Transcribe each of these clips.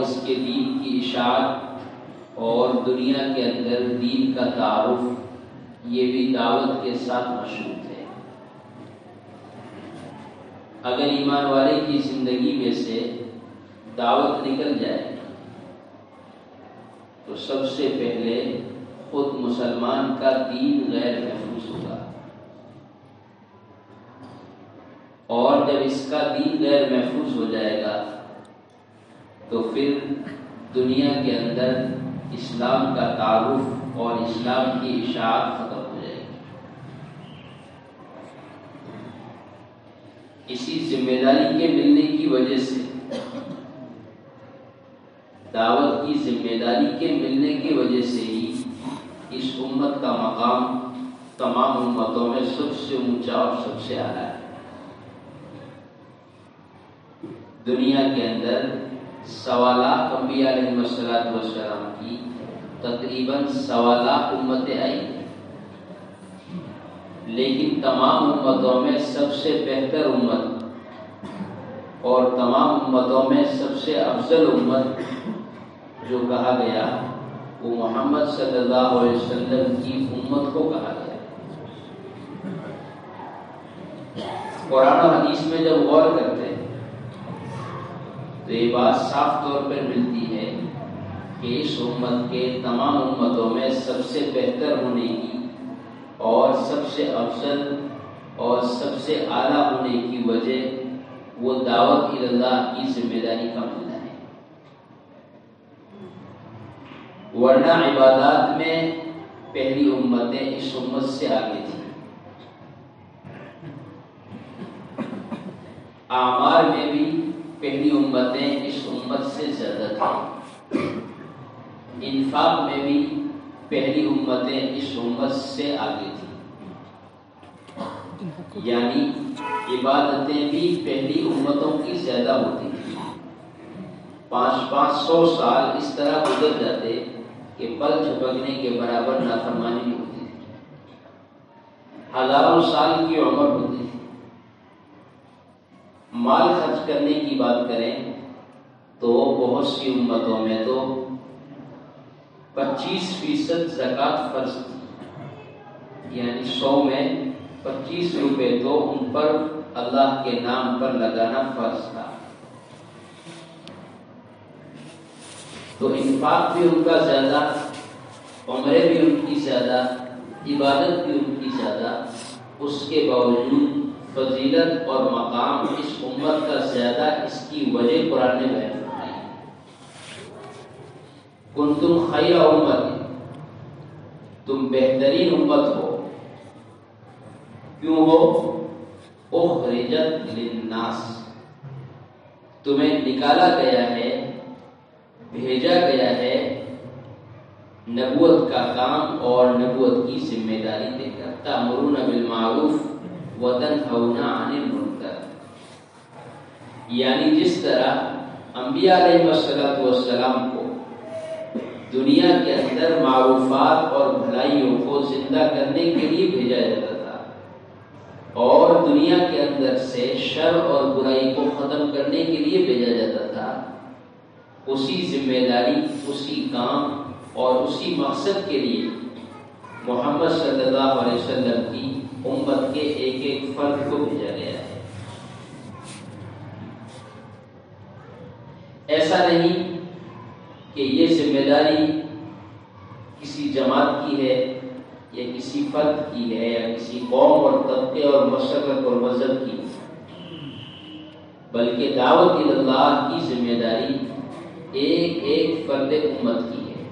اس کے دین کی اشاعت اور دنیا کے اندر دین کا تعارف، یہ بھی دعوت کے ساتھ مشروط ہے۔ اگر ایمان والے کی زندگی میں سے دعوت نکل جائے تو سب سے پہلے خود مسلمان کا دین غیر محفوظ ہوگا، اور جب اس کا دین غیر محفوظ ہو جائے گا تو پھر دنیا کے اندر اسلام کا تعارف اور اسلام کی اشاعت ختم ہو جائے گی۔ اسی ذمہ داری کے ملنے کی وجہ سے، دعوت کی ذمہ داری کے ملنے کی وجہ سے ہی اس امت کا مقام تمام امتوں میں سب سے اونچا اور سب سے اعلیٰ ہے۔ دنیا کے اندر 1.25 لاکھ انبیاء علیہ السلام کی تقریباً 1.25 لاکھ امتیں آئی، لیکن تمام امتوں میں سب سے بہتر امت اور تمام امتوں میں سب سے افضل امت جو کہا گیا وہ محمد صلی اللہ علیہ وسلم کی امت کو کہا گیا۔ قرآن و حدیث میں جب غور کرتے ہیں تو یہ بات صاف طور پر ملتی ہے کہ اس امت کے تمام امتوں میں سب سے بہتر ہونے کی اور سب سے افضل اور سب سے اعلیٰ ہونے کی وجہ وہ دعوت اللہ کی ذمہ داری کا ملنا ہے۔ ورنہ عبادات میں پہلی امتیں اس امت سے آگے تھیں، اعمال میں بھی پہلی امتیں اس امت سے زیادہ تھیں، انفاق میں بھی پہلی امتیں اس امت سے آگے تھیں، یعنی عبادتیں بھی پہلی امتوں کی زیادہ ہوتی تھیں۔ 500 سال اس طرح گزر جاتے کہ پل جھپکنے کے برابر نافرمانی نہیں ہوتی تھی، ہزاروں سال کی عمر ہوتی تھی۔ مال خرچ کرنے کی بات کریں تو بہت سی امتوں میں تو 25% زکوٰۃ فرض تھی، یعنی 100 میں 25 روپے تو ان پر اللہ کے نام پر لگانا فرض تھا۔ تو انفاق بھی ان کا زیادہ، عمریں بھی ان کی زیادہ، عبادت بھی ان کی زیادہ، اس کے باوجود فضیلت اور مقام اس امت کا زیادہ، اس کی وجہ قرآن نے بیان فرمائی۔ کنتم خیر امت، تم بہترین امت ہو، کیوں ہو؟ اخرجت للناس، تمہیں نکالا گیا ہے، بھیجا گیا ہے نبوت کا کام اور نبوت کی ذمہ داری دے کر، تأمرون بالمعروف وتنہون عن المنکر، یعنی جس طرح انبیاء علیہ السلام کو دنیا کے اندر معروفات اور بھلائیوں کو زندہ کرنے کے لیے بھیجا جاتا تھا اور دنیا کے اندر سے شر اور برائی کو ختم کرنے کے لیے بھیجا جاتا تھا، اسی ذمہ داری، اسی کام اور اسی مقصد کے لیے محمد صلی اللہ علیہ وسلم کی امت کے ایک ایک فرد کو بھیجا گیا ہے۔ ایسا نہیں کہ یہ ذمہ داری کسی جماعت کی ہے یا کسی فرد کی ہے یا کسی قوم اور طبقے اور مشرق اور مذہب کی، بلکہ دعوت اللہ کی ذمہ داری ایک ایک فرد امت کی ہے۔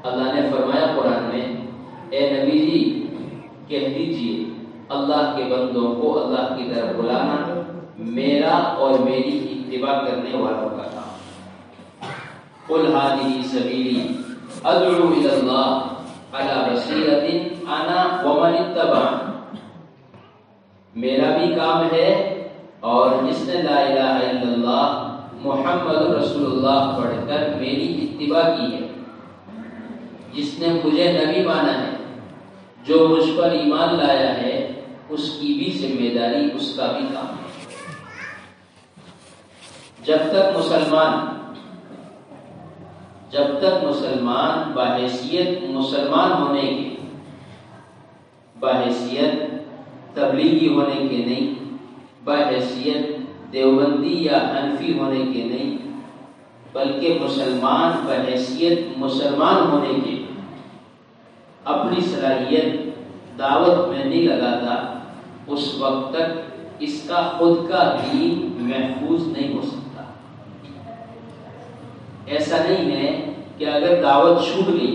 اللہ نے فرمایا قرآن میں، اے نبی جی کہہ دیجئے اللہ کے بندوں کو اللہ کی طرف بلانا میرا اور میری اتباع کرنے والوں کا کام۔ قل ھذہ سبیلی ادعو الی اللہ علی بصیرۃ انا ومن اتبعني، میرا بھی کام ہے اور جس نے لا الہ الا اللہ محمد رسول اللہ پڑھ کر میری اتباع کی ہے، جس نے مجھے نبی مانا ہے، جو مجھ پر ایمان لایا ہے، اس کی بھی ذمہ داری، اس کا بھی کام ہے۔ جب تک مسلمان بحیثیت مسلمان ہونے کے، بحیثیت تبلیغی ہونے کے نہیں، بحیثیت دیوبندی یا حنفی ہونے کے نہیں، بلکہ مسلمان بحیثیت مسلمان ہونے کے اپنی صلاحیت دعوت میں نہیں لگاتا، اس وقت تک اس کا خود کا دین محفوظ نہیں ہو سکتا۔ ایسا نہیں ہے کہ اگر دعوت چھوٹ گئی،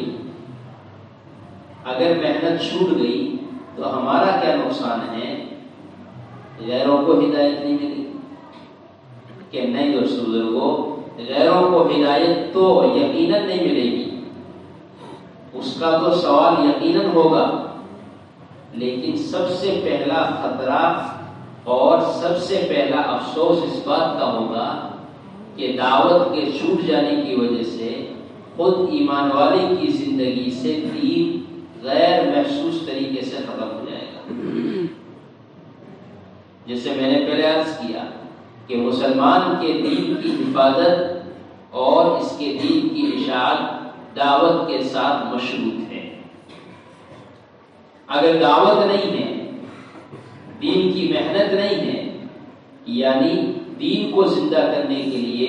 اگر محنت چھوٹ گئی تو ہمارا کیا نقصان ہے، غیروں کو ہدایت نہیں ملی کہ نہیں دوستو بزرگوں، غیروں کو ہدایت تو یقیناً نہیں ملے گی، اس کا تو سوال یقیناً ہوگا، لیکن سب سے پہلا خطرہ اور سب سے پہلا افسوس اس بات کا ہوگا کہ دعوت کے چھوٹ جانے کی وجہ سے خود ایمان والے کی زندگی سے دین غیر محسوس طریقے سے ختم ہو جائے گا۔ جیسے میں نے پہلے عرض کیا کہ مسلمان کے دین کی حفاظت اور اس کے دین کی اشاعت دعوت کے ساتھ مشروط ہے۔ اگر دعوت نہیں ہے، دین کی محنت نہیں ہے، یعنی دین کو زندہ کرنے کے لیے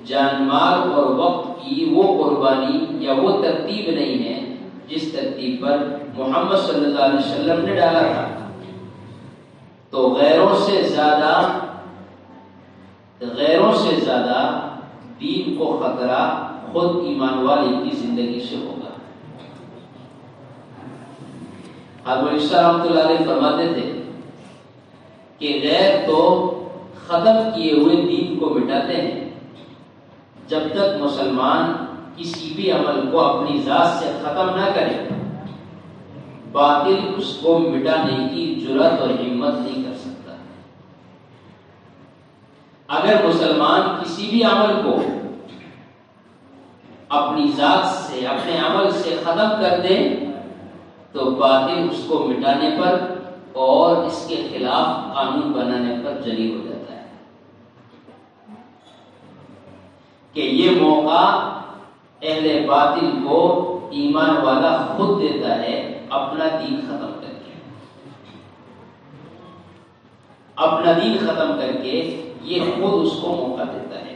جان مال اور وقت کی وہ قربانی یا وہ ترتیب نہیں ہے جس ترتیب پر محمد صلی اللہ علیہ وسلم نے ڈالا تھا، تو غیروں سے زیادہ دین کو خطرہ خود ایمان والے کی زندگی سے ہوگا۔ حضرت رحمۃ اللہ علیہ فرماتے تھے کہ غیر تو ختم کیے ہوئے دین کو مٹاتے ہیں، جب تک مسلمان کسی بھی عمل کو اپنی ذات سے ختم نہ کرے، باطل اس کو مٹانے کی جرأت اور ہمت نہیں کر سکتا۔ اگر مسلمان کسی بھی عمل کو اپنی ذات سے، اپنے عمل سے ختم کر دے تو باطل اس کو مٹانے پر اور اس کے خلاف قانون بنانے پر جری ہو جاتا ہے کہ یہ موقع اہل باطل کو ایمان والا خود دیتا ہے اپنا دین ختم کر کے، اپنا دین ختم کر کے یہ خود اس کو موقع دیتا ہے۔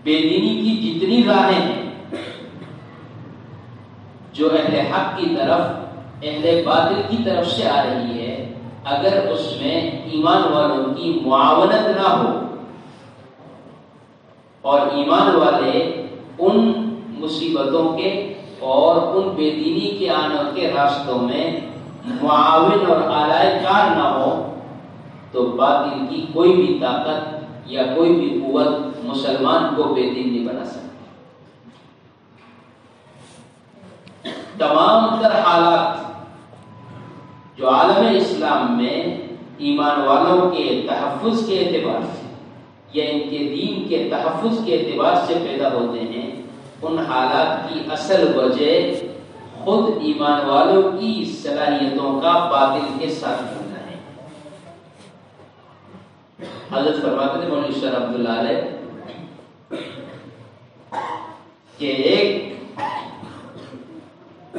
بے دینی کی جتنی راہیں ہیں جو اہل حق کی طرف، اہل باطل کی طرف سے آ رہی ہے، اگر اس میں ایمان والوں کی معاونت نہ ہو اور ایمان والے ان مصیبتوں کے اور ان بے دینی کے آنے کے راستوں میں معاون اور آلائے کار نہ ہو، تو باطل کی کوئی بھی طاقت یا کوئی بھی قوت مسلمان کو بے دین نہیں بنا سکتی۔ تمام تر حالات جو عالم اسلام میں ایمان والوں کے تحفظ کے اعتبار سے یا ان کے دین کے تحفظ کے اعتبار سے پیدا ہوتے ہیں، ان حالات کی اصل وجہ خود ایمان والوں کی صلاحیتوں کا باطل کے ساتھ ہونا ہے۔ حضرت فرماتے ہیں مولانا شاہ عبد اللہ علیہ کہ ایک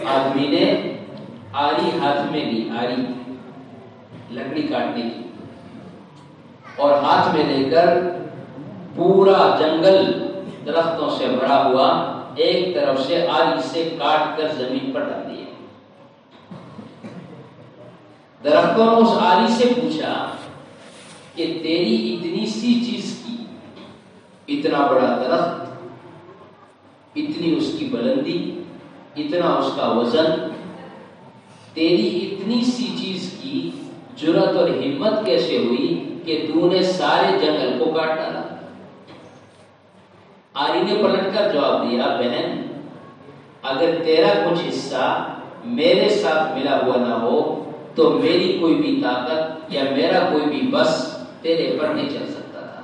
آدمی نے آری ہاتھ میں لی، آری لکڑی کاٹنے کی، اور ہاتھ میں لے کر پورا جنگل درختوں سے بھرا ہوا ایک طرف سے آری سے کاٹ کر زمین پر ڈال دیا۔ درختوں نے اس آری سے پوچھا کہ تیری اتنی سی چیز کی، اتنا بڑا درخت، اتنی اس کی بلندی، اتنا اس کا وزن، تیری اتنی سی چیز کی جرأت اور ہمت کیسے ہوئی کہ تو نے سارے جنگل کو کاٹ ڈالا؟ آری نے پلٹ کر جواب دیا، بہن اگر تیرا کچھ حصہ میرے ساتھ ملا ہوا نہ ہو تو میری کوئی بھی طاقت یا میرا کوئی بھی بس تیرے پر نہیں چل سکتا تھا۔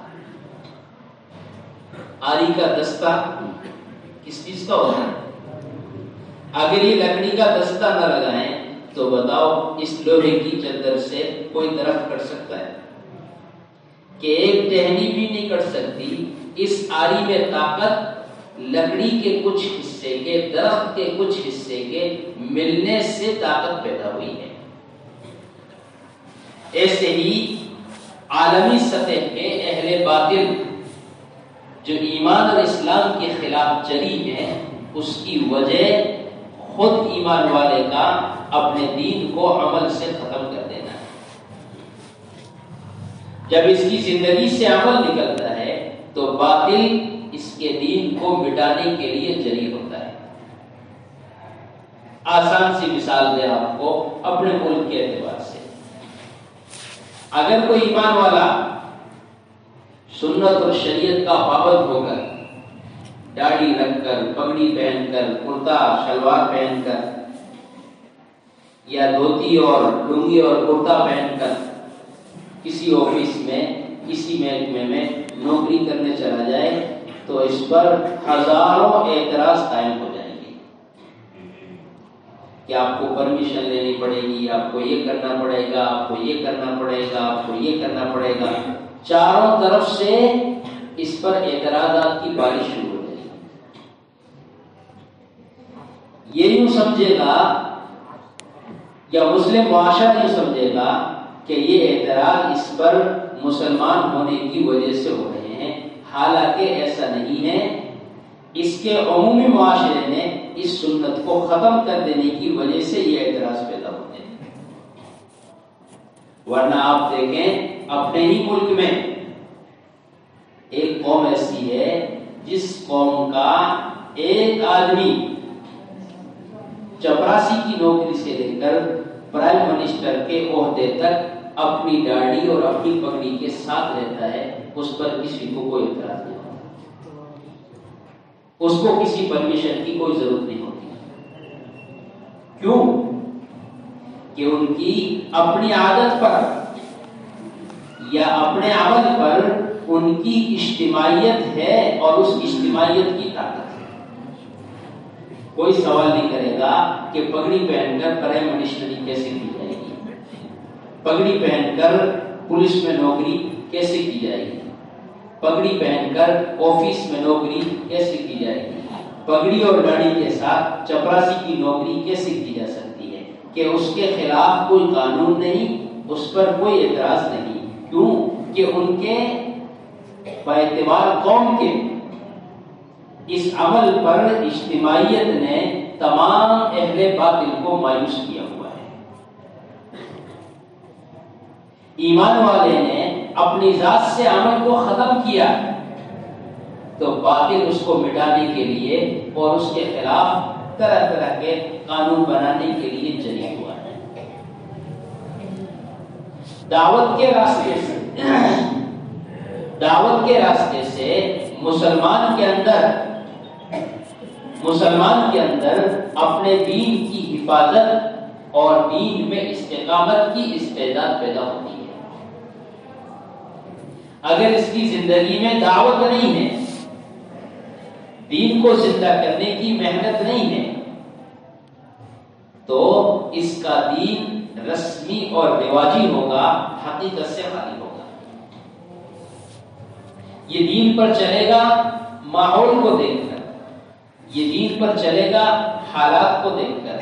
آری کا دستہ کس چیز کا ہوتا ہے؟ اگر یہ لکڑی کا دستہ نہ لگائیں تو بتاؤ اس لوہے کی چادر سے کوئی درخت کٹ سکتا ہے؟ کہ ایک ٹہنی بھی نہیں کٹ سکتی، اس آری میں طاقت لکڑی کے کچھ حصے کے، درخت کے کچھ حصے کے ملنے سے طاقت پیدا ہوئی ہے۔ ایسے ہی عالمی سطح پہ اہل باطل جو ایمان اور اسلام کے خلاف جری ہے، اس کی وجہ خود ایمان والے کا اپنے دین کو عمل سے ختم کر دینا ہے۔ جب اس کی زندگی سے عمل نکلتا ہے تو باطل اس کے دین کو مٹانے کے لیے جری ہوتا ہے۔ آسان سی مثال دیں آپ کو اپنے ملک کے اعتبار سے، اگر کوئی ایمان والا سنت اور شریعت کا پابند ہو کر، داڑھی رکھ کر، پگڑی پہن کر، کرتا شلوار پہن کر، یا دھوتی اور لنگی اور کرتا پہن کر کسی آفس میں، کسی محکمے میں نوکری کرنے چلا جائے تو اس پر ہزاروں اعتراض قائم ہو جائیں گے کہ آپ کو پرمیشن لینی پڑے گی، آپ کو یہ کرنا پڑے گا، آپ کو یہ کرنا پڑے گا، آپ کو یہ کرنا پڑے گا۔ چاروں طرف سے اس پر اعتراضات کی بارش شروع ہو جائے گی۔ یہ یوں سمجھے گا یا مسلم معاشرہ یہ سمجھے گا کہ یہ اعتراض اس پر مسلمان ہونے کی وجہ سے ہو رہے ہیں، حالانکہ ایسا نہیں ہے۔ اس کے عمومی معاشرے نے اس سنت کو ختم کر دینے کی وجہ سے یہ اعتراض پیدا ہوتے ہیں۔ ورنہ آپ دیکھیں اپنے ہی ملک میں ایک قوم ایسی ہے جس قوم کا ایک آدمی چپراسی کی نوکری سے لے کر پرائم منسٹر کے عہدے تک اپنی داڑھی اور اپنی پگڑی کے ساتھ رہتا ہے، اس پر کسی کو کوئی اعتراض نہیں ہوتا، اس کو کسی پرمیشن کی کوئی ضرورت نہیں ہوتی۔ کیوں؟ کہ ان کی اپنی عادت پر یا اپنے عمل پر ان کی اجتماعیت ہے اور اس اجتماعیت کی طاقت ہے۔ کوئی سوال نہیں کرے گا کہ پگڑی پہن کر پرائم منسٹری کیسے کی جائے گی، پگڑی پہن کر پولیس میں نوکری کیسے کی جائے گی، پگڑی پہن کر آفس میں نوکری کیسے کی جائے گی، پگڑی اور داڑھی کے ساتھ چپراسی کی نوکری کیسے کی جا سکتی ہے، کہ اس کے خلاف کوئی قانون نہیں، اس پر کوئی اعتراض نہیں۔ کیوں؟ کہ ان کے باعتبار قوم کے اس عمل پر اجتماعیت نے تمام اہل باطل کو مایوس کیا ہوا ہے۔ ایمان والے نے اپنی ذات سے عمل کو ختم کیا تو باطل اس کو مٹانے کے لیے اور اس کے خلاف طرح طرح کے قانون بنانے کے لیے جری ہوا ہے۔ دعوت کے راستے سے مسلمان کے اندر اپنے دین کی حفاظت اور دین میں استقامت کی استعداد پیدا ہوتی ہے۔ اگر اس کی زندگی میں دعوت نہیں ہے، دین کو زندہ کرنے کی محنت نہیں ہے، تو اس کا دین رسمی اور رواجی ہوگا، حقیقت سے خالی ہوگا۔ یہ دین پر چلے گا ماحول کو دیکھ کر، یہ دین پر چلے گا حالات کو دیکھ کر،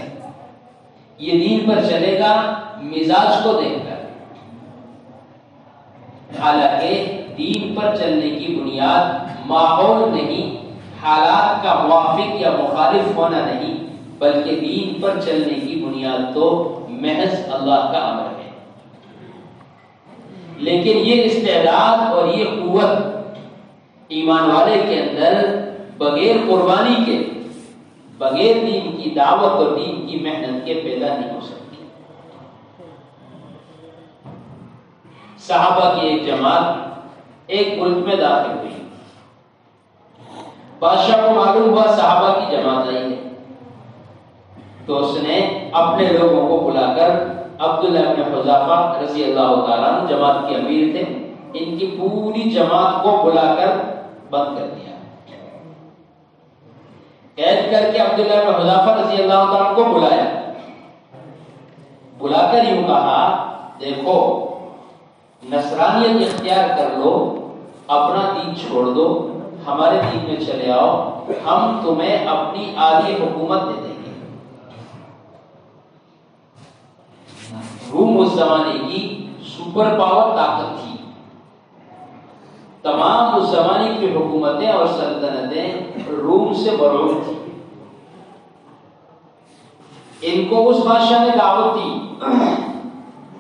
یہ دین پر چلے گا مزاج کو دیکھ کر۔ حالانکہ دین پر چلنے کی بنیاد ماحول نہیں، حالات کا موافق یا مخالف ہونا نہیں، بلکہ دین پر چلنے کی بنیاد تو محض اللہ کا امر ہے۔ لیکن یہ استعداد اور یہ قوت ایمان والے کے اندر بغیر قربانی کے، بغیر دین کی دعوت اور دین کی محنت کے پیدا نہیں ہو سکتی۔ صحابہ کی ایک جماعت ایک ملک میں داخل ہوئی، بادشاہ کو معلوم ہوا صحابہ کی جماعت آئی ہے، تو اس نے اپنے لوگوں کو بلا کر عبداللہ بن حذافہ رضی اللہ تعالیٰ عنہ جماعت کے امیر تھے، ان کی پوری جماعت کو بلا کر بند کر دیا، قید کر کے عبداللہ بن حذافہ رضی اللہ تعالیٰ کو بلایا، بلا کر یوں کہا، دیکھو نصرانیت اختیار کر لو، اپنا دین چھوڑ دو، ہمارے دین میں چلے آؤ، ہم تمہیں اپنی آدھی حکومت دے دیں گے۔ روم اس زمانے کی سپر پاور طاقت تھی، تمام اس زمانے کی حکومتیں اور سلطنتیں روم سے برعور تھی۔ ان کو اس بادشاہ نے دعوت دی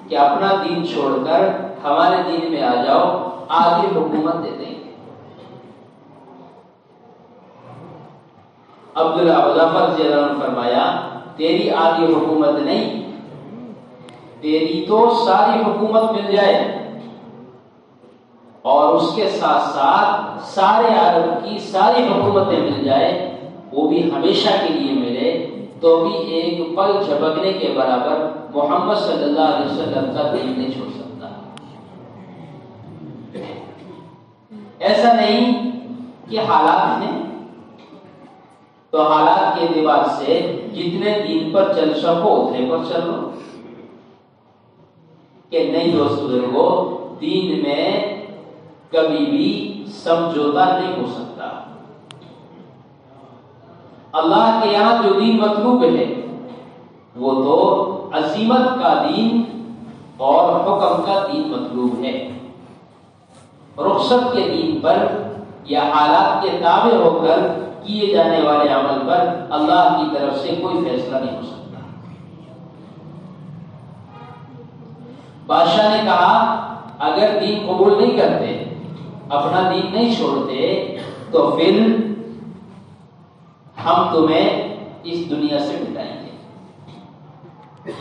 کہ اپنا دین چھوڑ کر ہمارے دین میں آ جاؤ، آدھی حکومت دے دیں گے۔ عبداللہ حذیفہ رضی اللہ عنہ فرمایا تیری آدھی حکومت نہیں، تیری تو ساری حکومت مل جائے اور اس کے ساتھ ساتھ سارے عرب کی ساری حکومتیں مل جائے، وہ بھی ہمیشہ کے لیے ملے تو بھی ایک پل جھپکنے کے برابر محمد صلی اللہ علیہ وسلم کا دین نہیں چھوڑ سکتا۔ ایسا نہیں کہ حالات ہیں تو حالات کے اعتبار سے جتنے دین پر چل سکو اتنے پر چل لو، کہ نہیں دوست بزرگو، دین میں کبھی بھی سمجھوتا نہیں ہو سکتا۔ اللہ کے یہاں جو دین مطلوب ہے وہ تو عزیمت کا دین اور حکم کا دین مطلوب ہے۔ رخصت کے دین پر یا حالات کے تابع ہو کر کیے جانے والے عمل پر اللہ کی طرف سے کوئی فیصلہ نہیں ہو سکتا۔ بادشاہ نے کہا اگر دین قبول نہیں کرتے، اپنا دین نہیں چھوڑتے، تو پھر ہم تمہیں اس دنیا سے مٹائیں گے۔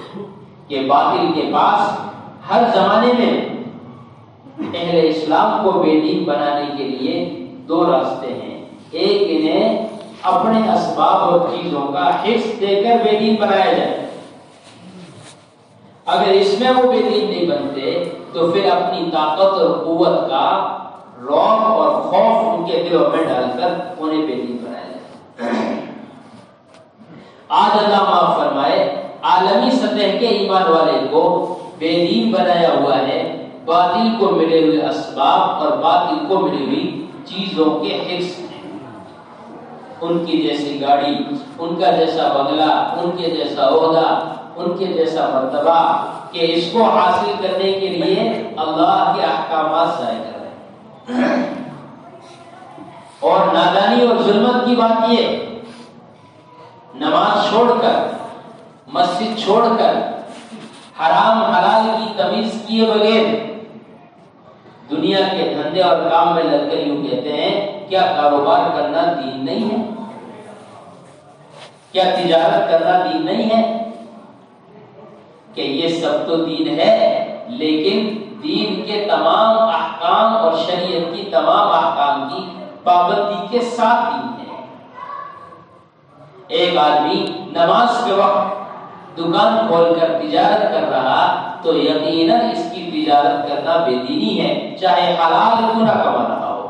کہ باطل کے پاس ہر زمانے میں اہل اسلام کو بے دین بنانے کے لیے دو راستے ہیں، ایک انہیں اپنے اسباب اور چیزوں کا حفظ دے کر بے دین بنایا جائے، اگر اس میں وہ بے دین نہیں بنتے تو پھر اپنی طاقت اور قوت کا رعب اور خوف ان کے دلوں میں ڈال کر انہیں بے دین بنایا جائے۔ آج اللہ معاف فرمائے عالمی سطح کے ایمان والے کو بے دین بنایا ہوا ہے، باطل کو ملے ہوئے اسباب اور باطل کو ملی ہوئی چیزوں کے حفظ میں۔ ان کی جیسی گاڑی، ان کا جیسا بنگلہ، ان کے جیسا عہدہ، ان کے جیسا مرتبہ، کہ اس کو حاصل کرنے کے لیے اللہ کے احکامات ضائع کر رہے ہیں۔ اور نادانی اور ظلمت کی بات یہ، نماز چھوڑ کر، مسجد چھوڑ کر، حرام حلال کی تمیز کیے بغیر دنیا کے دھندے اور کام میں لگ کر یوں کہتے ہیں کیا کاروبار کرنا دین نہیں ہے؟ کیا تجارت کرنا دین نہیں ہے؟ کہ یہ سب تو دین ہے، لیکن دین کے تمام احکام اور شریعت کی تمام احکام کی پابندی کے ساتھ دین ہے۔ ایک آدمی نماز کے وقت دکان کھول کر تجارت کر رہا تو یقیناً اس کی تجارت کرنا بے دینی ہے، چاہے حلال کیوں نہ کما رہا ہو۔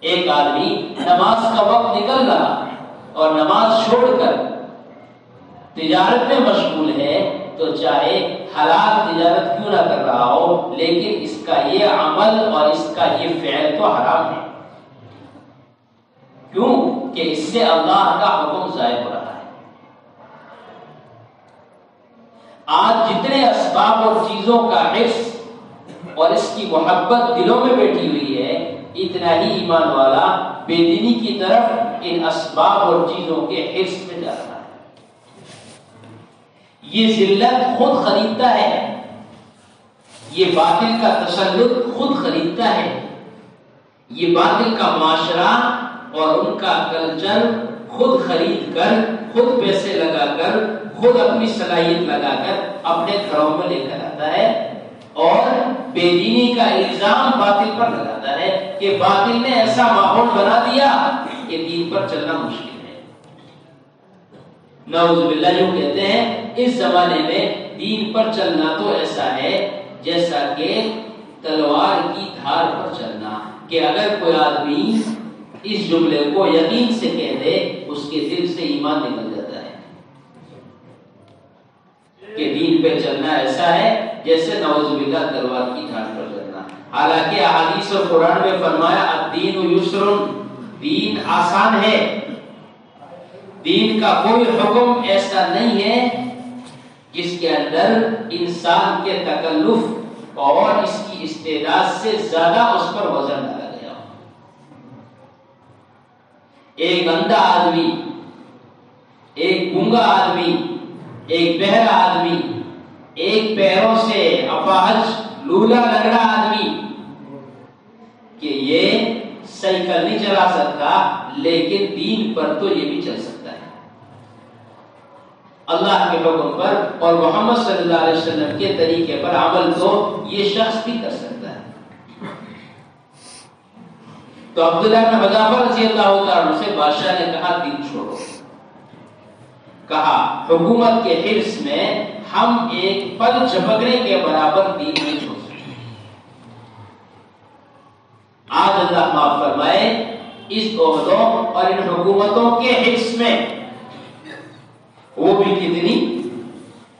ایک آدمی نماز کا وقت نکل رہا اور نماز چھوڑ کر تجارت میں مشغول ہے تو چاہے حلال تجارت کیوں نہ کر رہا ہو، لیکن اس کا یہ عمل اور اس کا یہ فعل تو حرام ہے۔ کیوں؟ کہ اس سے اللہ کا حکم ضائع ہو رہا ہے۔ آج جتنے اسباب اور چیزوں کا حفظ اور اس کی محبت دلوں میں بیٹھی ہوئی ہے، اتنا ہی ایمان والا بے دینی کی طرف ان اسباب اور چیزوں کے حفظ میں جا رہا ہے۔ یہ ذلت خود خریدتا ہے، یہ باطل کا تسلط خود خریدتا ہے، یہ باطل کا معاشرہ اور ان کا کلچر خود خرید کر، خود پیسے لگا کر، خود اپنی صلاحیت لگا کر اپنے گھروں میں لے کر آتا ہے اور بے دینی کا الزام باطل پر لگاتا ہے کہ باطل نے ایسا ماحول بنا دیا کہ دین پر چلنا مشکل ہے۔ نعوذ باللہ جو کہتے ہیں اس زمانے میں دین پر چلنا تو ایسا ہے جیسا کہ تلوار کی دھار پر چلنا، کہ اگر کوئی آدمی اس جملے کو یقین سے کہہ دے اس کے دل سے ایمان نکل جاتا ہے کہ دین پہ چلنا ایسا ہے جیسے نعوذ باللہ تلوار کی دھار پر چلنا. حالانکہ احادیث اور قرآن میں فرمایا الدین یسر، دین آسان ہے. دین کا کوئی حکم ایسا نہیں ہے جس کے اندر انسان کے تکلف اور اس کی استعداد سے زیادہ اس پر وزن ڈالا گیا ہو. ایک اندھا آدمی، ایک گونگا آدمی، ایک بہرا آدمی، ایک پیروں سے اپاہج لولا لنگڑا آدمی کہ یہ سائیکل نہیں چلا سکتا، لیکن دین پر تو یہ بھی چل سکتا ہے، اللہ کے حکم پر اور محمد صلی اللہ علیہ وسلم کے طریقے پر عمل تو یہ شخص بھی کر سکتا ہے. تو عبداللہ بن حذافہ رضی اللہ تعالیٰ عنہ سے بادشاہ نے کہا دین چھوڑو. کہا حکومت کے حرص میں ہم ایک پل جھپکنے کے برابر دین نہیں چھوڑ سکتے. آج اللہ معاف فرمائے اس عہدوں اور ان حکومتوں کے حرص میں وہ بھی کتنی،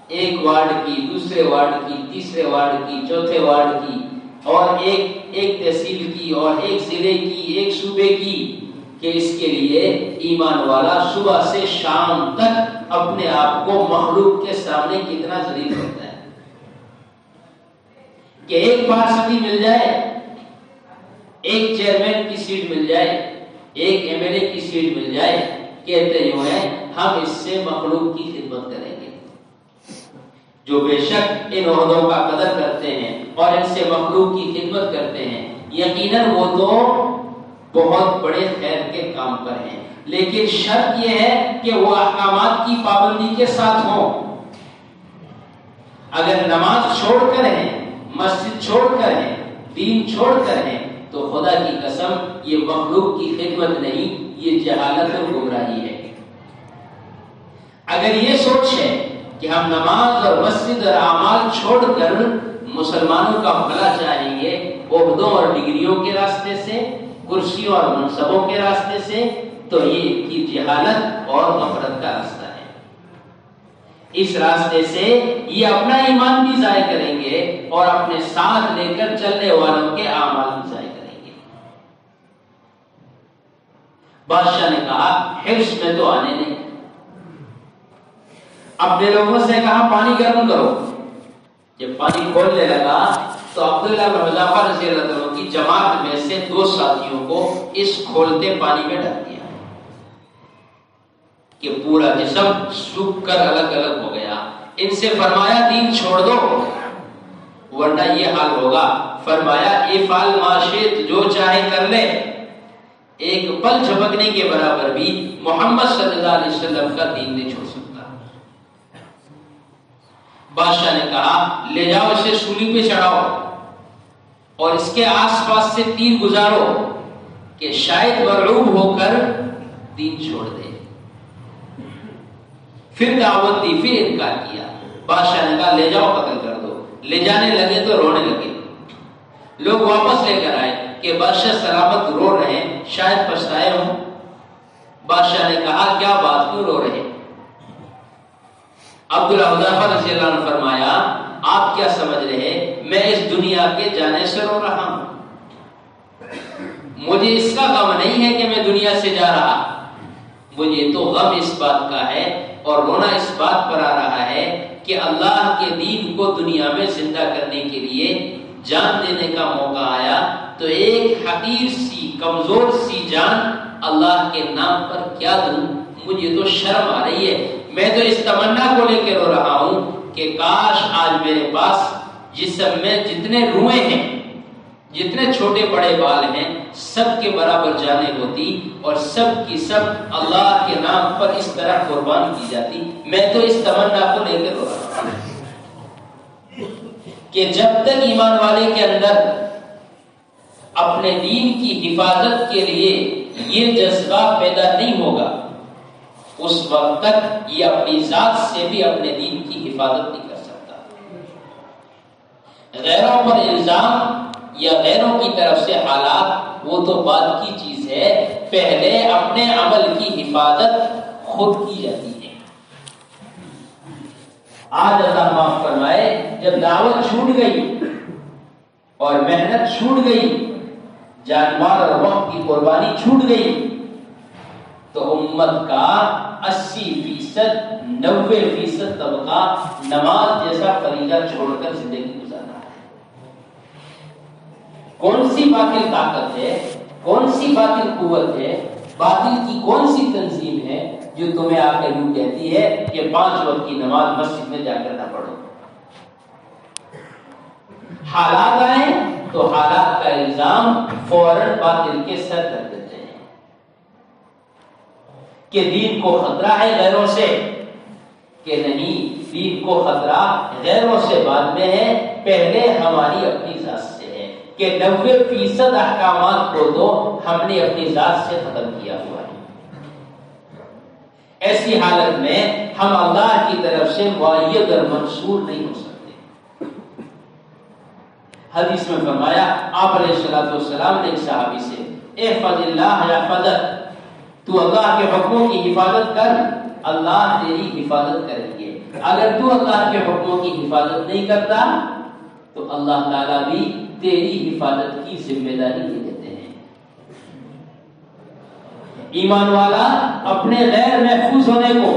ایک وارڈ کی، دوسرے وارڈ کی، تیسرے وارڈ کی، چوتھے وارڈ کی، اور ایک تحصیل کی، اور ایک ضلع کی، ایک صوبے کی، کہ اس کے لیے ایمان والا صبح سے شام تک اپنے آپ کو مخلوق کے سامنے کتنا ذلیل کرتا ہے کہ ایک پارسدی مل جائے، ایک چیئرمین کی سیٹ مل جائے، ایک ایم ایل اے کی سیٹ مل جائے، کہتے یوں ہیں ہم اس سے مخلوق کی خدمت کریں گے. جو بے شک ان عہدوں کا قدر کرتے ہیں اور ان سے مخلوق کی خدمت کرتے ہیں، یقیناً وہ تو بہت بڑے خیر کے کام پر ہیں، لیکن شرط یہ ہے کہ وہ احکامات کی پابندی کے ساتھ ہوں. اگر نماز چھوڑ کر ہیں، مسجد چھوڑ کر ہیں، دین چھوڑ کر ہیں، تو خدا کی قسم یہ مخلوق کی خدمت نہیں، یہ جہالت اور گمراہی ہے. اگر یہ سوچ ہے کہ ہم نماز اور مسجد اور اعمال چھوڑ کر مسلمانوں کا بھلا چاہیں گے عہدوں اور ڈگریوں کے راستے سے، کرسیوں اور منصبوں کے راستے سے، تو یہ کی جہالت اور غفلت کا راستہ ہے. اس راستے سے یہ اپنا ایمان بھی ضائع کریں گے اور اپنے ساتھ لے کر چلنے والوں کے اعمال بھی ضائع کریں گے. بادشاہ نے کہا حرص میں تو آنے نہیں. اپنے لوگوں سے کہا پانی گرم کرو. جب پانی کھولنے لگا تو عبداللہ بن حذافہ رضی اللہ عنہ کی جماعت میں سے 2 ساتھیوں کو اس کھولتے پانی میں ڈال دیا کہ پورا جسم سوکھ کر الگ الگ ہو گیا. ان سے فرمایا دین چھوڑ دو ورنہ یہ حال ہوگا. فرمایا افعل ما شئت، جو چاہے کر لے. ایک پل جھپکنے کے برابر بھی محمد صلی اللہ علیہ وسلم کا دین نہیں چھوڑ سکتا. بادشاہ نے کہا لے جاؤ اسے سولی پہ چڑھاؤ اور اس کے آس پاس سے تیر گزارو کہ شاید مرعوب ہو کر دین چھوڑ دے. پھر دعوت دی، پھر انکار کیا. بادشاہ نے کہا لے جاؤ قتل کر دو. لے جانے لگے تو رونے لگے. لوگ واپس لے کر آئے کہ بادشاہ سلامت رو رہے ہیں، شاید پچھتائے ہوں. بادشاہ نے کہا کیا بات، کیوں رو رہے؟ عبداللہ حذافہ رضی اللہ عنہ فرمایا آپ کیا سمجھ رہے میں اس دنیا کے جانے سے رو رہا ہوں؟ مجھے اس کا غم نہیں ہے کہ میں دنیا سے جا رہا، مجھے تو غم اس بات کا ہے اور رونا اس بات پر آ رہا ہے کہ اللہ کے دین کو دنیا میں زندہ کرنے کے لیے جان دینے کا موقع آیا تو ایک حقیر سی کمزور سی جان اللہ کے نام پر کیا دوں؟ مجھے تو شرم آ رہی ہے. میں تو اس تمنا کو لے کے رو رہا ہوں کہ کاش آج میرے پاس جسم میں جتنے روئیں ہیں، جتنے چھوٹے بڑے بال ہیں، سب کے برابر جانیں ہوتی اور سب کی سب اللہ کے نام پر اس طرح قربان کی جاتی. میں تو اس تمنا کو لے کے رو رہا ہوں کہ جب تک ایمان والے کے اندر اپنے دین کی حفاظت کے لیے یہ جذبہ پیدا نہیں ہوگا، اس وقت تک یہ اپنی ذات سے بھی اپنے دین کی حفاظت نہیں کر سکتا. غیروں پر الزام یا غیروں کی طرف سے حالات وہ تو بات کی چیز ہے، پہلے اپنے عمل کی حفاظت خود کی جاتی ہے. آج اللہ معاف فرمائے جب دعوت چھوٹ گئی اور محنت چھوٹ گئی، جان مال اور وقت کی قربانی چھوٹ گئی، تو امت کا 80%، 90% طبقہ نماز جیسا فریضہ چھوڑ کر زندگی گزارا ہے۔ کون سی باطل طاقت ہے، کون سی باطل قوت ہے، باطل کی کون سی تنظیم ہے جو تمہیں آ کر یوں کہتی ہے کہ 5 وقت کی نماز مسجد میں جا کر نہ پڑھو؟ حالات آئے تو حالات کا الزام فوراً باطل کے سر کر دیتے ہیں کہ دین کو خطرہ ہے غیروں سے، کہ نہیں، دین کو خطرہ غیروں سے بعد میں ہے، پہلے ہماری اپنی ذات سے ہے، کہ 90% احکامات کو تو ہم نے اپنی ذات سے ختم کیا ہوا ہے۔ ایسی حالت میں ہم اللہ کی طرف سے مؤید اور منصور نہیں ہو سکتے۔ حدیث میں فرمایا آپ علیہ الصلوۃ والسلام نے ایک صحابی سے، احفظ اللہ یحفظک، تو اللہ کے حکموں کی حفاظت کر، اللہ تیری حفاظت کریں گے۔ اگر تو اللہ کے حکموں کی حفاظت نہیں کرتا تو اللہ تعالیٰ بھی تیری حفاظت کی ذمہ داری لے لیتے ہیں۔ ایمان والا اپنے غیر محفوظ ہونے کو،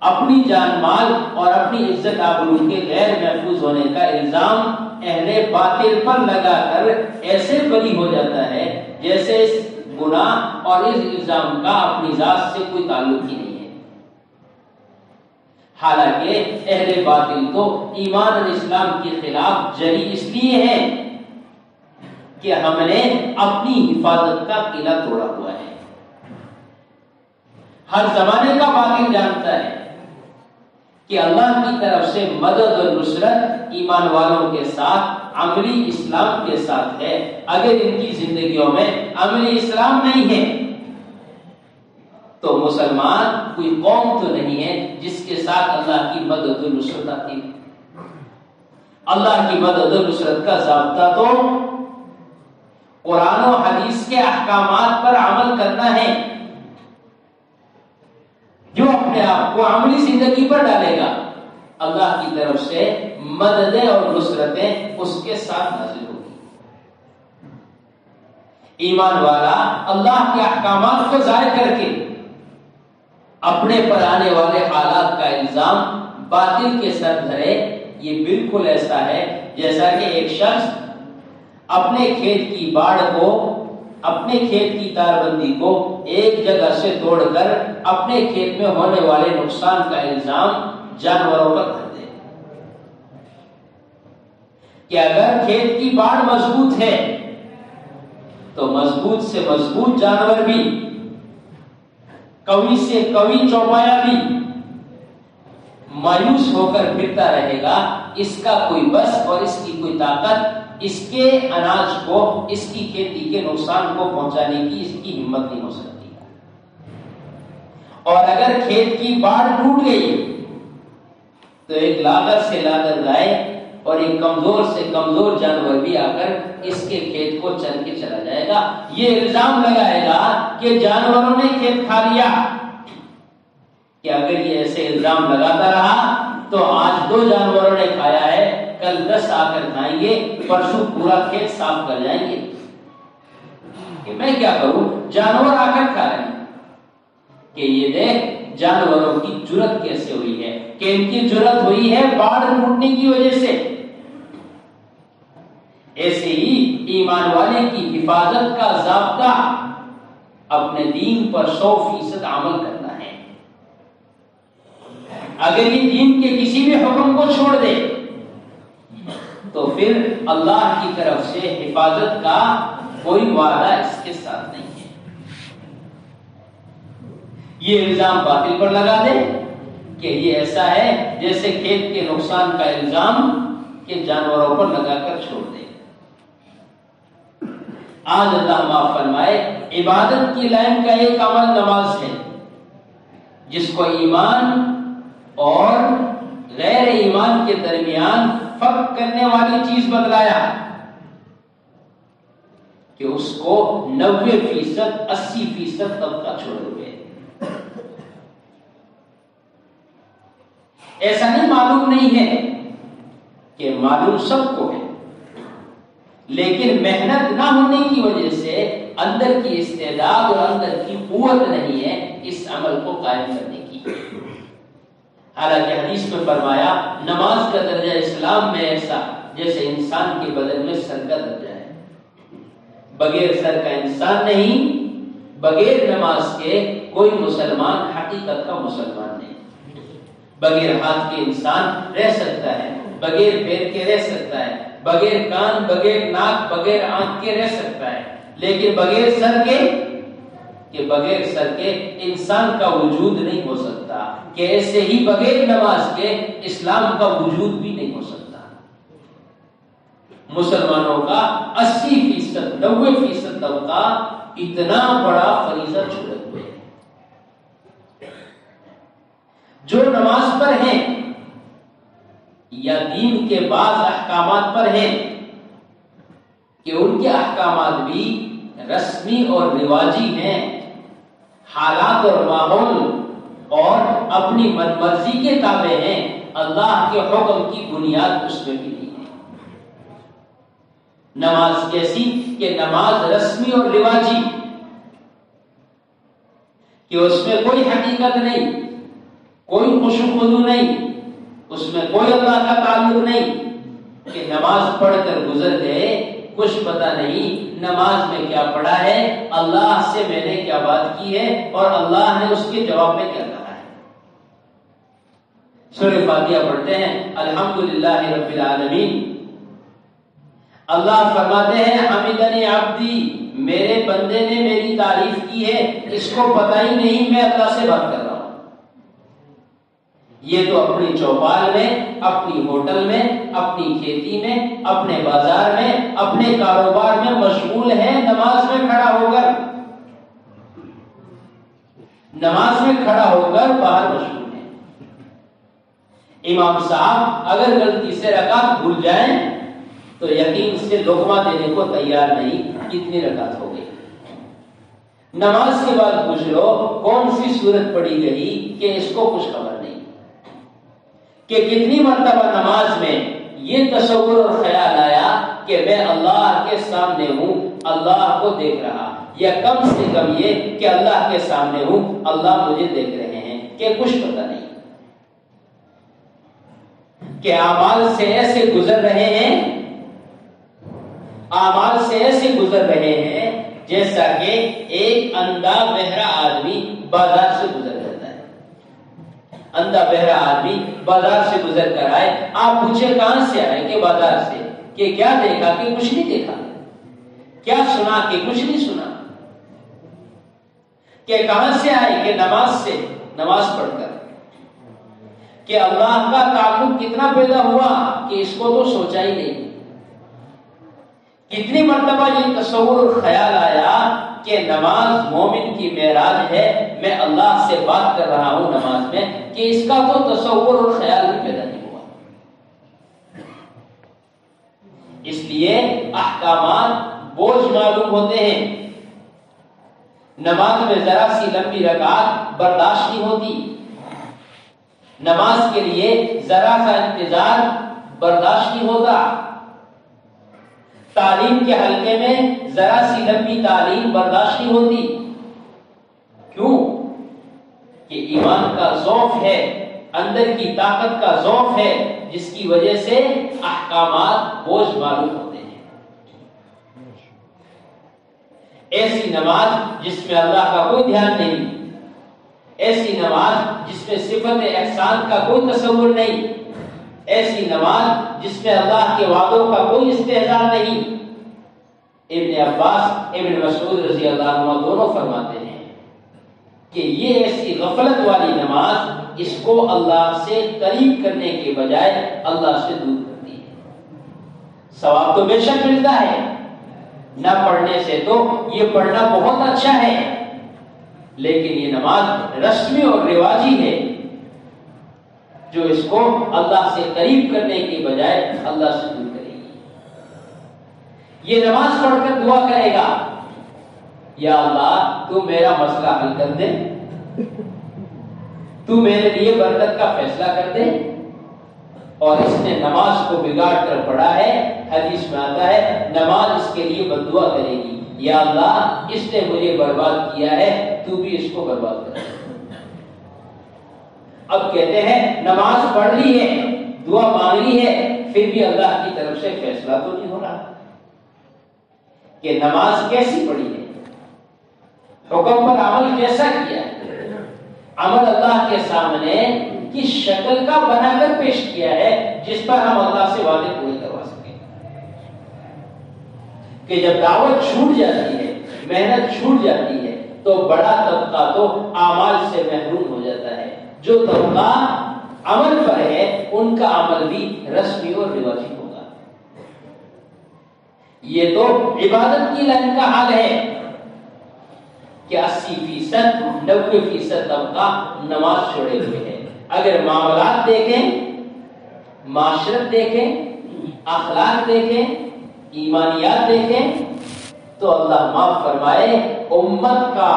اپنی جان مال اور اپنی عزت آبرو کے غیر محفوظ ہونے کا الزام اہل باطل پر لگا کر ایسے بری ہو جاتا ہے جیسے اس گناہ اور اس الزام کا اپنی ذات سے کوئی تعلق ہی نہیں ہے۔ حالانکہ اہل باطل تو ایمان اور اسلام کے خلاف جری اس لیے ہے کہ ہم نے اپنی حفاظت کا قلعہ توڑا ہوا ہے۔ ہر زمانے کا باطل جانتا ہے کہ اللہ کی طرف سے مدد اور نصرت ایمان والوں کے ساتھ، عملی اسلام کے ساتھ ہے۔ اگر ان کی زندگیوں میں عملی اسلام نہیں ہے تو مسلمان کوئی قوم تو نہیں ہے جس کے ساتھ اللہ کی مدد و نصرت آتی۔ اللہ کی مدد و نصرت کا ضابطہ تو قرآن و حدیث کے احکامات پر عمل کرنا ہے۔ جو اپنے آپ کو عملی زندگی پر ڈالے گا، اللہ کی طرف سے مددیں اور نصرتیں اس کے ساتھ نازل ہوگی۔ ایمان والا اللہ کے احکامات کو ضائع کر کے اپنے پر آنے والے حالات کا الزام باطل کے سر دھرے، یہ بالکل ایسا ہے جیسا کہ ایک شخص اپنے کھیت کی باڑ کو، اپنے کھیت کی تار بندی کو ایک جگہ سے توڑ کر اپنے کھیت میں ہونے والے نقصان کا الزام جانوروں پر دھر دے کہ اگر کھیت کی باڑ مضبوط ہے تو مضبوط سے مضبوط جانور بھی، قوی سے قوی چوپایا بھی مایوس ہو کر پھرتا رہے گا۔ اس کا کوئی بس اور اس کی کوئی طاقت اس کے اناج کو، اس کی کھیتی کے نقصان کو پہنچانے کی اس کی ہمت نہیں ہو سکتی۔ اور اگر کھیت کی باڑ ٹوٹ گئی تو ایک لاغر سے لاغر گائے اور ایک کمزور سے کمزور جانور بھی آ کر اس کے کھیت کو چل کے چلا جائے گا۔ یہ الزام لگائے گا کہ جانوروں نے کھیت کھا لیا۔ کہ اگر یہ ایسے الزام لگاتا رہا تو آج 2 جانوروں نے کھایا ہے، کل 10 آ کر کھائیں گے، پرسوں پورا کھیت صاف کر جائیں گے۔ کہ میں کیا کروں، جانور آ کر کھا رہے ہیں۔ کہ یہ دیکھ جانوروں کی جرت کیسے ہوئی ہے، کہ ان کی جرت ہوئی ہے باڑ ٹوٹنے کی وجہ سے۔ ایسے ہی ایمان والے کی حفاظت کا ضابطہ اپنے دین پر 100% عمل کرنا ہے۔ اگر یہ دین کے کسی بھی حکم کو چھوڑ دے تو پھر اللہ کی طرف سے حفاظت کا کوئی وعدہ اس کے ساتھ نہیں ہے۔ یہ الزام باطل پر لگا دے کہ یہ ایسا ہے جیسے کھیت کے نقصان کا الزام کہ جانوروں پر لگا کر چھوڑ دے۔ آج اللہ معاف فرمائے، عبادت کی لائن کا ایک عمل نماز ہے، جس کو ایمان اور غیر ایمان کے درمیان فرق کرنے والی چیز بتلایا کہ اس کو 90%، 80% طبقہ چھوڑے ہوئے۔ ایسا نہیں معلوم نہیں ہے کہ معلوم سب کو ہے، لیکن محنت نہ ہونے کی وجہ سے اندر کی استعداد اور اندر کی قوت نہیں ہے اس عمل کو قائم کرنے کی۔ حالانکہ حدیث میں فرمایا نماز کا درجہ اسلام میں ایسا جیسے انسان کے بدن میں سر کا درجہ ہے۔ بغیر سر کا انسان نہیں، بغیر نماز کے کوئی مسلمان حقیقت کا مسلمان نہیں۔ بغیر ہاتھ کے انسان رہ سکتا ہے، بغیر پیر کے رہ سکتا ہے، بغیر کان، بغیر ناک، بغیر آنکھ کے رہ سکتا ہے، لیکن بغیر سر کے انسان کا وجود نہیں ہو سکتا، کہ ایسے ہی بغیر نماز کے اسلام کا وجود بھی نہیں ہو سکتا۔ مسلمانوں کا 80%، 90% طبقہ اتنا بڑا فریضہ چھوڑے ہوئے ہیں۔ جو نماز پر ہیں یا دین کے بعض احکامات پر ہیں کہ ان کے احکامات بھی رسمی اور رواجی ہیں، حالات اور ماحول اور اپنی من مرضی کے تابع ہیں، اللہ کے حکم کی بنیاد اس میں بھی نہیں ہے۔ نماز کیسی کہ نماز رسمی اور رواجی، کہ اس میں کوئی حقیقت نہیں، کوئی خشوع و خضوع نہیں، اس میں کوئی اللہ کا تعلق نہیں، کہ نماز پڑھ کر گزر گئے، کچھ پتہ نہیں نماز میں کیا پڑھا ہے، اللہ سے میں نے کیا بات کی ہے اور اللہ نے اس کے جواب میں کیا کہا ہے۔ سورہ فاتحہ پڑھتے ہیں الحمدللہ رب العالمین، اللہ فرماتے ہیں حمدنی عبدی، میرے بندے نے میری تعریف کی ہے، اس کو پتہ ہی نہیں میں اللہ سے بات کر رہا ہوں۔ یہ تو اپنی چوپال میں، اپنی ہوٹل میں، اپنی کھیتی میں، اپنے بازار میں، اپنے کاروبار میں مشغول ہے، نماز میں کھڑا ہو کر باہر مشغول ہے۔ امام صاحب اگر غلطی سے رکعت بھول جائیں تو یقین سے لقمہ دینے کو تیار نہیں، کتنی رکعت ہو گئی۔ نماز کے بعد پوچھ لو کون سی سورت پڑھی گئی کہ اس کو کچھ خبر نہیں، کہ کتنی مرتبہ نماز میں یہ تصور اور خیال آیا کہ میں اللہ کے سامنے ہوں، اللہ کو دیکھ رہا، یا کم سے کم یہ کہ اللہ کے سامنے ہوں، اللہ مجھے دیکھ رہے ہیں، کہ کچھ پتہ نہیں، کہ اعمال سے ایسے گزر رہے ہیں جیسا کہ ایک اندھا بہرا آدمی بازار سے گزر جاتا ہے۔ اندھا بہرا آدمی بازار سے گزر کر آئے، آپ پوچھے کہاں سے آئے؟ کہ بازار سے۔ کہ کیا دیکھا؟ کہ کچھ نہیں دیکھا۔ کیا سنا؟ کہ کچھ نہیں سنا۔ کہ کہاں سے آئے؟ کہ نماز پڑھ کر۔ کہ اللہ کا تعلق کتنا پیدا ہوا کہ اس کو تو سوچا ہی نہیں۔ کتنی مرتبہ یہ تصور اور خیال آیا کہ نماز مومن کی معراج ہے، میں اللہ سے بات کر رہا ہوں نماز میں، کہ اس کا تو تصور اور خیال بھی پیدا نہیں ہوا۔ اس لیے احکامات بوجھ معلوم ہوتے ہیں۔ نماز میں ذرا سی لمبی رکعت برداشت نہیں ہوتی، نماز کے لیے ذرا سا انتظار برداشت نہیں ہوتا، تعلیم کے حلقے میں ذرا سی لمبی تعلیم برداشت نہیں ہوتی۔ کیوں؟ کہ ایمان کا ذوق ہے، اندر کی طاقت کا ذوق ہے، جس کی وجہ سے احکامات بوجھ معلوم ہوتے ہیں۔ ایسی نماز جس میں اللہ کا کوئی دھیان نہیں، ایسی نماز جس میں صفت احسان کا کوئی تصور نہیں، ایسی نماز جس میں اللہ کے وعدوں کا کوئی استحضار نہیں۔ ابن عباس، ابن مسعود رضی اللہ عنہ دونوں فرماتے ہیں کہ یہ ایسی غفلت والی نماز اس کو اللہ سے قریب کرنے کے بجائے اللہ سے دور کرتی ہے۔ ثواب تو بے شک ملتا ہے، نہ پڑھنے سے تو یہ پڑھنا بہت اچھا ہے، لیکن یہ نماز رسمی اور رواجی ہے جو اس کو اللہ سے قریب کرنے کے بجائے اللہ سے دور کرے گی۔ یہ نماز پڑھ کر دعا کرے گا یا اللہ تو میرا مسئلہ حل کر دے، تو میرے لیے برکت کا فیصلہ کر دے. اور اس نے نماز کو بگاڑ کر پڑھا ہے. حدیث میں آتا ہے نماز اس کے لیے بد دعا کرے گی, یا اللہ اس نے مجھے برباد کیا ہے, تو بھی اس کو برباد کر. اب کہتے ہیں نماز پڑھ لی ہے, دعا مانگ لی ہے, پھر بھی اللہ کی طرف سے فیصلہ تو نہیں ہو رہا کہ نماز کیسی پڑھی ہے, حکم پر عمل کیسا کیا ہے, عمل اللہ کے سامنے کی شکل کا بنا کر پیش کیا ہے جس پر ہم اللہ سے وعدے پورے کروا سکیں. کہ جب دعوت چھوٹ جاتی ہے, محنت چھوٹ جاتی ہے, تو بڑا طبقہ تو اعمال سے محروم ہو جاتا ہے. جو طبقہ عمل پر ہے ان کا عمل بھی رسمی اور رواجی ہوگا. یہ تو عبادت کی لائن کا حال ہے کہ 80%, 90% طبقہ نماز چھوڑے ہوئے ہے. اگر معاملات دیکھیں, معاشرت دیکھیں, اخلاق دیکھیں, ایمانیات دیکھیں, تو اللہ معاف فرمائے امت کا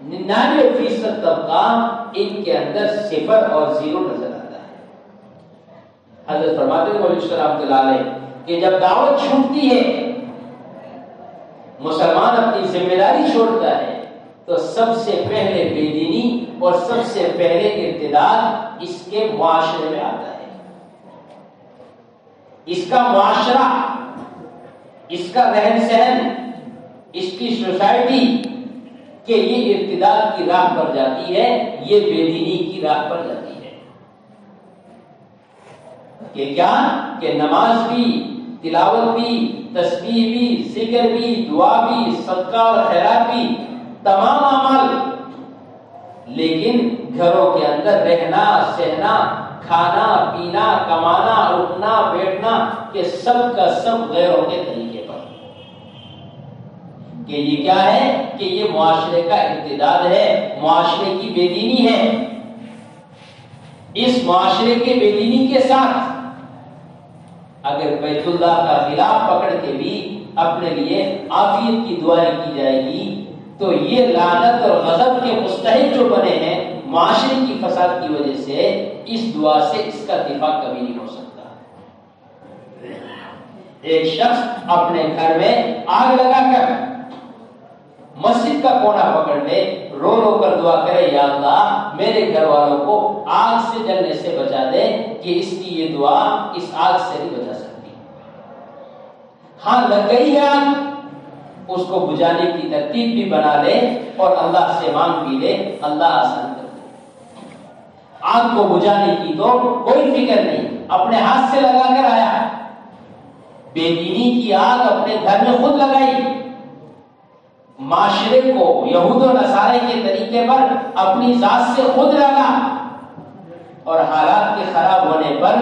99% طبقہ ان کے اندر 0 اور 0 نظر آتا ہے. حضرت فرماتے ہیں مولوی رحمۃ اللہ علیہ کہ جب دعوت چھوٹتی ہے, مسلمان اپنی ذمہ داری چھوڑتا ہے, تو سب سے پہلے بے دینی اور سب سے پہلے ارتداد اس کے معاشرے میں آتا ہے. اس کا معاشرہ, اس کا رہن سہن, اس کی سوسائٹی کہ یہ ارتداد کی راہ پر جاتی ہے, یہ بے دینی کی راہ پر جاتی ہے. کہ کیا کہ نماز بھی, تلاوت بھی, تسبیح بھی, ذکر بھی, دعا بھی, صدقہ اور خیرات بھی, تمام اعمال, لیکن گھروں کے اندر رہنا, سہنا, کھانا, پینا, کمانا, اٹھنا, بیٹھنا, کہ سب کا سب غیروں کے طریقے پر. کہ یہ کیا ہے کہ یہ معاشرے کا ارتداد ہے, معاشرے کی بے دینی ہے. اس معاشرے کے بے دینی کے ساتھ اگر بیت اللہ کا خلاف پکڑ کے بھی اپنے لیے عافیت کی دعائیں کی جائے گی, تو یہ لعنت اور غضب کے مستحق جو بنے ہیں معاشرے کی فساد کی وجہ سے, اس دعا سے اس کا دفاع کبھی نہیں ہو سکتا. ایک شخص اپنے گھر میں آگ لگا کر مسجد کا کونا پکڑ لے, رو رو کر دعا کرے, یا اللہ میرے گھر والوں کو آگ سے جلنے سے بچا دے, کہ اس کی یہ دعا اس آگ سے نہیں بچا سکتی. ہاں لگ گئی ہے آگ, اس کو بجھانے کی ترتیب بھی بنا لے اور اللہ سے مانگ بھی لے, اللہ آسان کر دے. آگ کو بجھانے کی تو کوئی فکر نہیں, اپنے ہاتھ سے لگا کر آیا. بے دینی کی آگ اپنے گھر میں خود لگائی, معاشرے کو یہود و نصارے کے طریقے پر اپنی ذات سے خود لگا, اور حالات کے خراب ہونے پر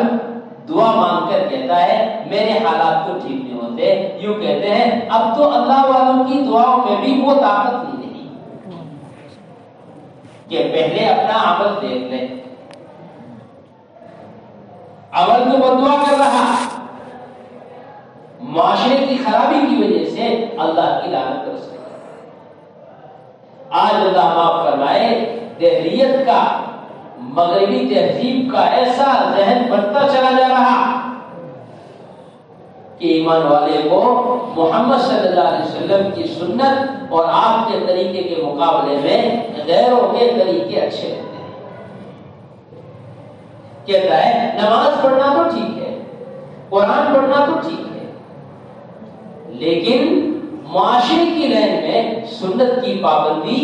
دعا مانگ کر کہتا ہے میرے حالات تو ٹھیک نہیں ہوتے. یوں کہتے ہیں اب تو اللہ والوں کی دعاؤں میں بھی وہ طاقت نہیں رہی کہ پہلے اپنا عمل دیکھ لیں. عمل تو بدعا کر رہا, معاشرے کی خرابی کی وجہ سے اللہ کی لعنت کر سکتا. آج اللہ معاف فرمائے دہریت کا, مغربی تہذیب کا ایسا ذہن بنتا چلا جا رہا کہ ایمان والے کو محمد صلی اللہ علیہ وسلم کی سنت اور آپ کے طریقے کے مقابلے میں غیروں کے طریقے اچھے لگتے ہیں. کہتا ہے نماز پڑھنا تو ٹھیک ہے, قرآن پڑھنا تو ٹھیک ہے, لیکن معاشرے کی لائن میں سنت کی پابندی,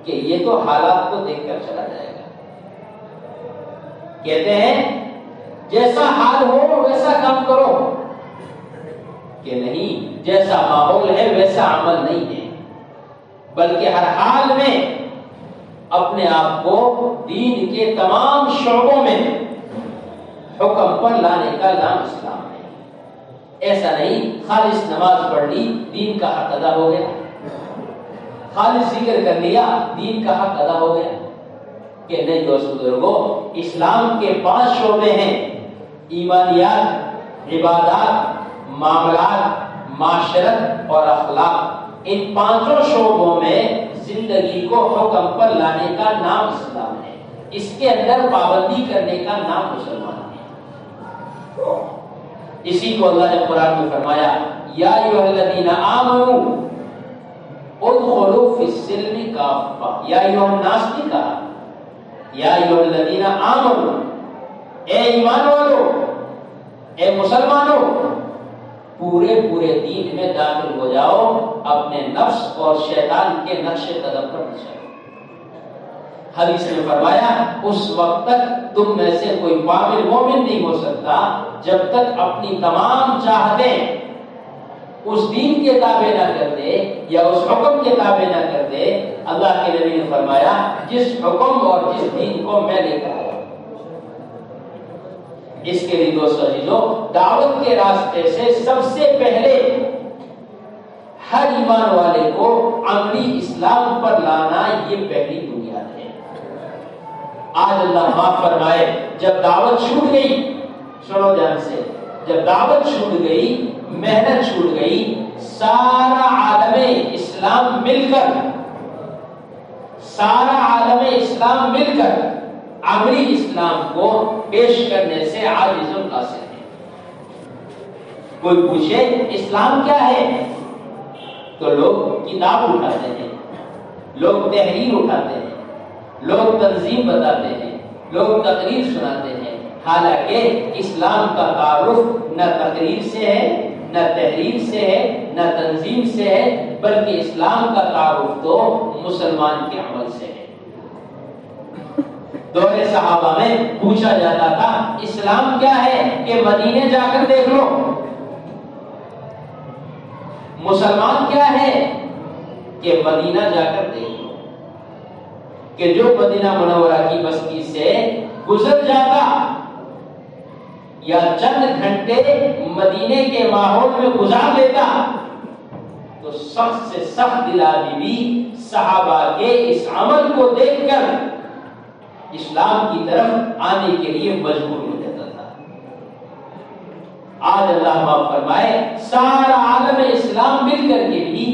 کہ یہ تو حالات کو دیکھ کر چلا جائے گا. کہتے ہیں جیسا حال ہو ویسا کام کرو, کہ نہیں جیسا ماحول ہے ویسا عمل نہیں ہے, بلکہ ہر حال میں اپنے آپ کو دین کے تمام شعبوں میں حکم پر لانے کا نام اسلام ہے. ایسا نہیں خالص نماز پڑھ لی دین کا حق ادا ہو گیا, خالص ذکر کر لیا دین کا حق ادا ہو گیا. کہ نہیں دوست بزرگوں, اسلام کے 5 شعبے ہیں, ایمانیات, عبادات, معاملات, معاشرت اور اخلاق. ان 5 شعبوں میں زندگی کو حکم پر لانے کا نام اسلام ہے. اس کے اندر پابندی کرنے کا نام مسلمان ہے۔ اسی کو اللہ نے قرآن میں فرمایا یا ایھا الذین آمنوا ادخلوا فی السلم کافہ، یا ایھا الناس نے کہا یا ایھا الذین آمنوا، اے ایمان والو، اے مسلمانوں، پورے دین میں داخل ہو جاؤ، اپنے نفس اور شیطان کے نقش قدم پر نہ چلو۔ حدیث میں فرمایا اس وقت تک تم میں سے کوئی کامل مومن نہیں ہو سکتا جب تک اپنی تمام چاہتیں اس دین کے تابع نہ کر دے یا اس حکم کے تابع نہ کر دے۔ اللہ کے نبی نے فرمایا جس حکم اور جس دین کو میں لے کر آیا۔ اس کے لیے دوستو عزیزو، دعوت کے راستے سے سب سے پہلے ہر ایمان والے کو عملی اسلام پر لانا یہ پہلی بنیاد ہے۔ آج اللہ معاف فرمائے، جب دعوت چھوٹ گئی، سنو دھیان سے، جب دعوت چھوٹ گئی، محنت چھوٹ گئی، سارا عالم اسلام مل کر عملی اسلام کو پیش کرنے سے عاجز القاصر ہے۔ کوئی پوچھے اسلام کیا ہے تو لوگ کتاب اٹھاتے ہیں، لوگ تحریر اٹھاتے ہیں، لوگ تنظیم بتاتے ہیں، لوگ تقریر سناتے ہیں، حالانکہ اسلام کا تعارف نہ تقریر سے ہے، نہ تحریر سے ہے، نہ تنظیم سے ہے، بلکہ اسلام کا تعارف تو مسلمان کے عمل سے ہے۔ دور صحابہ میں پوچھا جاتا تھا اسلام کیا ہے کہ مدینے جا کر دیکھ لو، مسلمان کیا ہے کہ مدینہ جا کر دیکھ لو، کہ جو مدینہ منورہ کی بستی سے گزر جاتا یا چند گھنٹے مدینے کے ماحول میں گزار لیتا تو سخت سے سخت دل آدمی بھی صحابہ کے اس عمل کو دیکھ کر اسلام کی طرف آنے کے لیے مجبور ہو جاتا تھا۔ آج اللہ معاف فرمائے سارا عالم اسلام مل کر کے بھی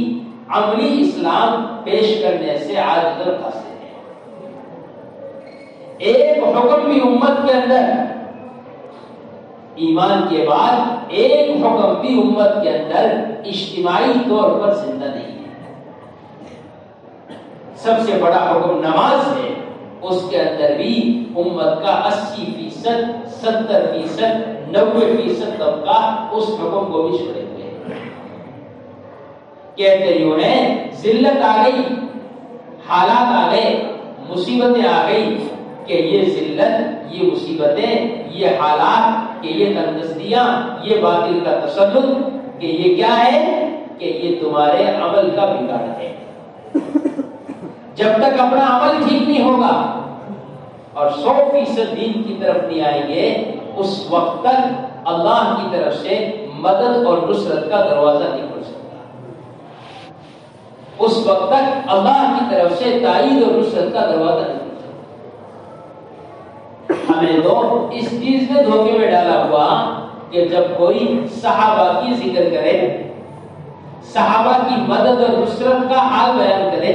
عملی اسلام پیش کرنے سے عاجز القاصر ہے۔ ایک حکم بھی امت کے اندر ایمان کے بعد ایک حکم بھی امت کے اندر اجتماعی طور پر زندہ نہیں ہے۔ سب سے بڑا حکم نماز ہے، اس کے اندر بھی امت کا 80%، 70%، 90% طبقہ اس حکم کو بھی چھوڑے ہوئے ہیں۔ کہتے یوں ہیں ذلت آ گئی، حالات آ گئے، مصیبتیں آ گئی کہ یہ ذلت، یہ مصیبتیں، یہ حالات، کہ یہ تنگدستیاں، یہ باطل کا تسلط، کہ یہ کیا ہے کہ یہ تمہارے عمل کا بگاڑ ہے۔ جب تک اپنا عمل ٹھیک نہیں ہوگا اور 100% دین کی طرف نہیں آئیں گے، اس وقت تک اللہ کی طرف سے مدد اور نصرت کا دروازہ نہیں کھل سکتا۔ اس وقت تک اللہ کی طرف سے تائید اور نصرت کا دروازہ نہیں کھل سکتا۔ ہمیں تو اس چیز نے دھوکے میں ڈالا ہوا کہ جب کوئی صحابہ کی ذکر کرے، صحابہ کی مدد اور نصرت کا حال بیان کرے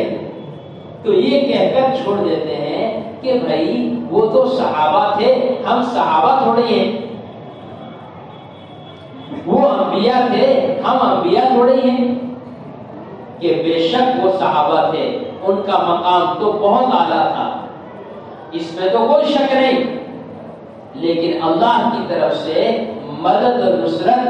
تو یہ کہہ کر چھوڑ دیتے ہیں کہ بھائی وہ تو صحابہ تھے، ہم صحابہ تھوڑے ہیں، وہ انبیاء تھے، ہم انبیاء تھوڑے ہیں۔ کہ بے شک وہ صحابہ تھے، ان کا مقام تو بہت اعلیٰ تھا، اس میں تو کوئی شک نہیں، لیکن اللہ کی طرف سے مدد اور نصرت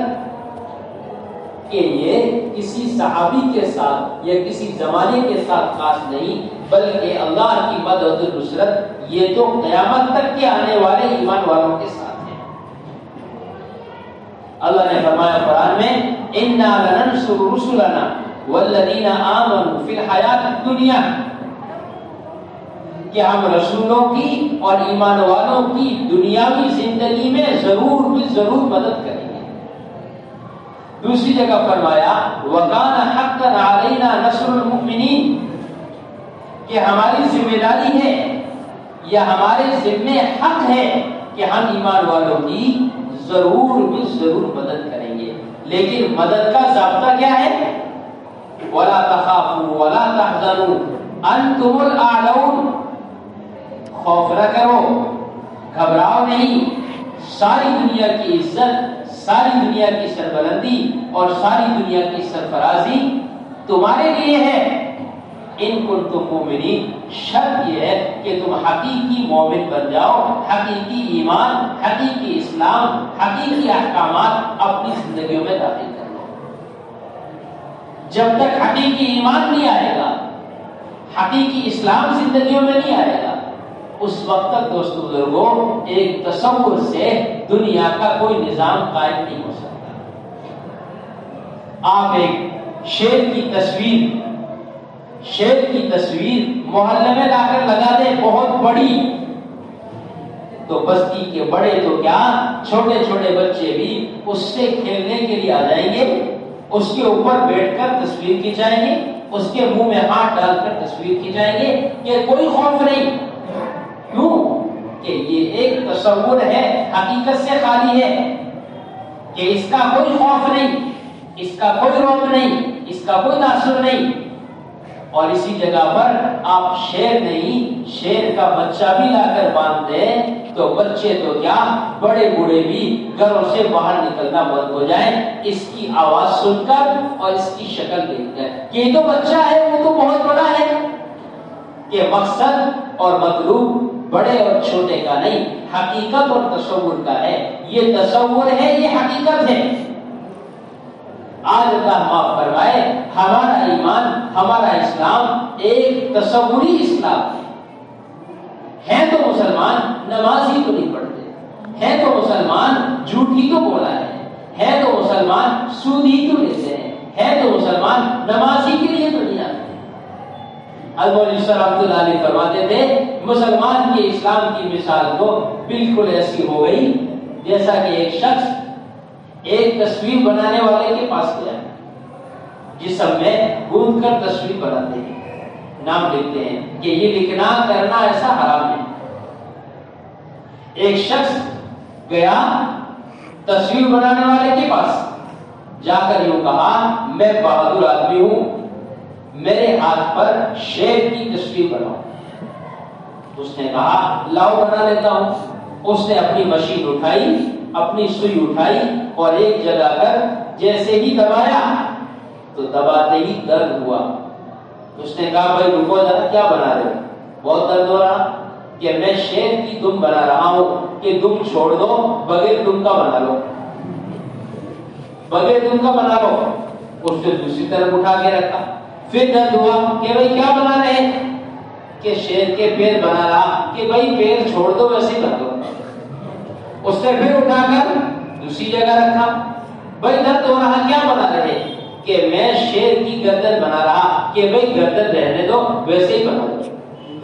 کہ یہ کسی صحابی کے ساتھ یا کسی زمانے کے ساتھ خاص نہیں، بلکہ اللہ کی مدد اور نصرت یہ تو قیامت تک کے آنے والے ایمان والوں کے ساتھ ہے۔ اللہ نے فرمایا قرآن میں اِنَّا لَنَنْصُرُ رُسُلَنَا وَالَّذِينَ آمَنُوا فِي الْحَيَاةِ الدُّنْيَا، کہ ہم رسولوں کی اور ایمان والوں کی دنیاوی زندگی میں ضرور مدد کریں گے۔ دوسری جگہ فرمایا وَكَانَ حَقًّا عَلَيْنَا نَصْرُ الْمُؤْمِنِينَ، کہ ہماری ذمہ داری ہے یا ہمارے ذمہ حق ہے کہ ہم ایمان والوں کی ضرور مدد کریں گے۔ لیکن مدد کا ضابطہ کیا ہے؟ وَلَا تَخَافُوا وَلَا تَحْزَنُوا أَنْتُمُ الْأَعْلَوْنَ، خوف نہ کرو، گھبراؤ نہیں، ساری دنیا کی عزت، ساری دنیا کی سربلندی اور ساری دنیا کی سرفرازی تمہارے لیے ہے، ان کنتم مومنین، شرط یہ ہے کہ تم حقیقی مومن بن جاؤ، حقیقی ایمان، حقیقی اسلام، حقیقی احکامات اپنی زندگیوں میں داخل کر لو۔ جب تک حقیقی ایمان نہیں آئے گا، حقیقی اسلام زندگیوں میں نہیں آئے گا، اس وقت تک دوستو بزرگوں ایک تصور سے دنیا کا کوئی نظام قائم نہیں ہو سکتا۔ آپ ایک شیر کی تصویر محلے میں لا کر لگا دیں بہت بڑی، تو بستی کے بڑے تو کیا چھوٹے چھوٹے بچے بھی اس سے کھیلنے کے لیے آ جائیں گے، اس کے اوپر بیٹھ کر تصویر کھینچائیں گے، اس کے منہ میں ہاتھ ڈال کر تصویر کھینچائیں گے، کہ کوئی خوف نہیں۔ کیوں؟ کہ یہ ایک تصور ہے، حقیقت سے خالی ہے، کہ اس کا کوئی خوف نہیں، اس کا کوئی رعب نہیں، اس کا کوئی تاثر نہیں۔ اور اسی جگہ پر آپ شیر نہیں، شیر کا بچہ بھی لا کر باندھ دیں تو بچے تو کیا بڑے بوڑھے بھی گھروں سے باہر نکلنا بند ہو جائیں اس کی آواز سن کر اور اس کی شکل دیکھ کر۔ یہ تو بچہ ہے، وہ تو بہت بڑا ہے۔ کہ مقصد اور مطلوب بڑے اور چھوٹے کا نہیں، حقیقت اور تصور کا ہے۔ یہ تصور ہے، یہ حقیقت ہے۔ آج اللہ معاف فرمائے، ہمارا ایمان، ہمارا اسلام ایک تصوری اسلام ہے۔ تو مسلمان نماز ہی تو نہیں پڑھتے، ہے تو مسلمان جھوٹ ہی تو بولا ہے تو مسلمان سود ہی تو لیتے ہیں، ہے تو مسلمان نماز ہی کے لیے تو نہیں آتے۔ حضرت رحمۃ اللہ علیہ فرماتے تھے مسلمان کے اسلام کی مثال تو بالکل ایسی ہو گئی جیسا کہ ایک شخص ایک تصویر بنانے والے کے پاس گیا، جسم میں گوندھ کر تصویر بناتے ہیں، نام لکھتے ہیں کہ یہ لکھنا کرنا ایسا حرام ہے۔ ایک شخص گیا تصویر بنانے والے کے پاس، جا کر یوں کہا میں بہادر آدمی ہوں، میرے ہاتھ پر شیر کی تصویر بناؤ۔ اس نے کہا لاؤ بنا لیتا ہوں۔ اس نے اپنی مشین اٹھائی، اپنی سوئی اٹھائی اور ایک جگہ کر جیسے ہی دبایا تو دباتے ہی درد ہوا۔ اس نے کہا بھائی رکو ذرا، کیا بنا رہے ہو؟ بہت درد ہو رہا۔ کہ میں شیر کی دم بنا رہا ہوں، کہ دم چھوڑ دو، بغیر دم کا بنا لو، بغیر دم کا بنا لو۔ اس نے دوسری طرف اٹھا کے رکھا، پھر درد ہوا کہ بھائی کیا بنا رہے ہیں؟ کہ شیر کے پیر بنا رہا، کہ بھائی پیر چھوڑ دو ویسے ہی بنا دو۔ اس نے پھر اٹھا کر دوسری جگہ رکھا، بھائی درد ہو رہا، کیا بنا رہے؟ کہ میں شیر کی گردن بنا رہا، کہ بھائی گردن رہنے دو ویسے ہی بنا دو۔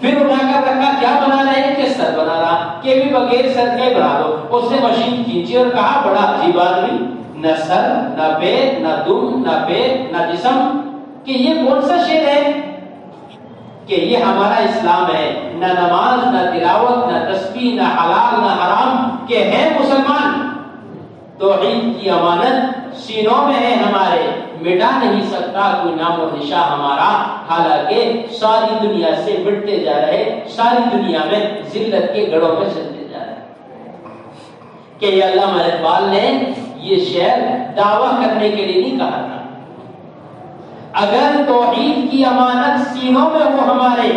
پھر اٹھا کر رکھا، کیا بنا رہے ہیں؟ کہ سر بنا رہا، کہ بھی بغیر سر کے بنا دو۔ اس نے مشین کھینچی اور کہا بڑا عجیب آدمی، نہ سر نہ پیر نہ دم نہ پیر نہ جسم، کہ یہ کون سا شیر ہے؟ کہ یہ ہمارا اسلام ہے، نہ نماز نہ تلاوت نہ تسبیح نہ حلال نہ حرام، کہ ہے مسلمان۔ توحید کی امانت سینوں میں ہے ہمارے، مٹا نہیں سکتا کوئی نام و نشاں ہمارا، حالانکہ ساری دنیا سے مٹتے جا رہے، ساری دنیا میں ذلت کے گڑھوں میں چلتے جا رہے۔ کہ یہ علامہ اقبال نے یہ شعر دعویٰ کرنے کے لیے نہیں کہا تھا۔ اگر توحید کی امانت سینوں میں ہو ہمارے،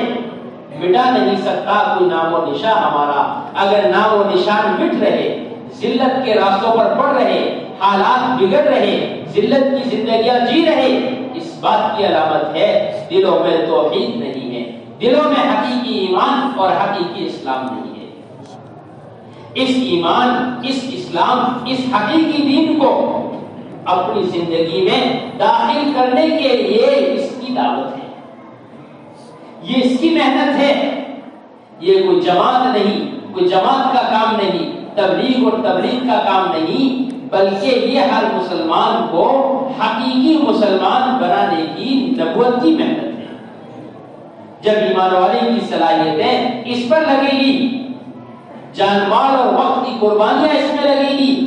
مٹا نہیں سکتا کوئی نام و نشاں ہمارا۔ اگر نام و نشان مٹ رہے، ذلت کے راستوں پر پڑ رہے، حالات بگڑ رہے، ذلت کی زندگیاں جی رہے، اس بات کی علامت ہے دلوں میں توحید نہیں ہے، دلوں میں حقیقی ایمان اور حقیقی اسلام نہیں ہے۔ اس ایمان، اس اسلام، اس حقیقی دین کو اپنی زندگی میں داخل کرنے کے لیے اس کی دعوت ہے، یہ اس کی محنت ہے۔ یہ کوئی جماعت نہیں، کوئی جماعت کا کام نہیں، تبلیغ اور تبلیغ کا کام نہیں، بلکہ یہ ہر مسلمان کو حقیقی مسلمان بنانے کی نبوت کی محنت ہے۔ جب ایمان والے کی صلاحیتیں اس پر لگے گی، جان مال اور وقت کی قربانیاں اس میں لگے گی،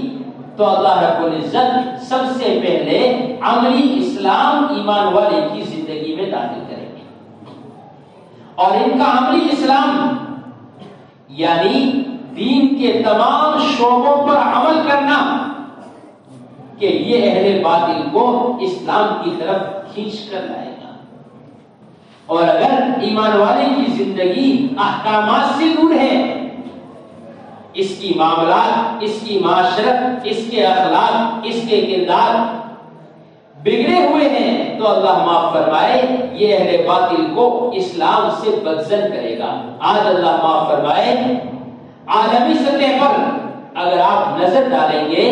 تو اللہ رب العزت سب سے پہلے عملی اسلام ایمان والے کی زندگی میں داخل کریں گے۔ اور ان کا عملی اسلام یعنی دین کے تمام شعبوں پر عمل کرنا کہ یہ اہل باطل کو اسلام کی طرف کھینچ کر لائے گا. اور اگر ایمان والے کی زندگی احکامات سے دور ہے، اس کی معاملات، اس کی معاشرت، اس کے اخلاق، اس کے کردار بگڑے ہوئے ہیں، تو اللہ معاف فرمائے یہ اہل باطل کو اسلام سے بدزن کرے گا. آج اللہ معاف فرمائے عالمی سطح پر اگر آپ نظر ڈالیں گے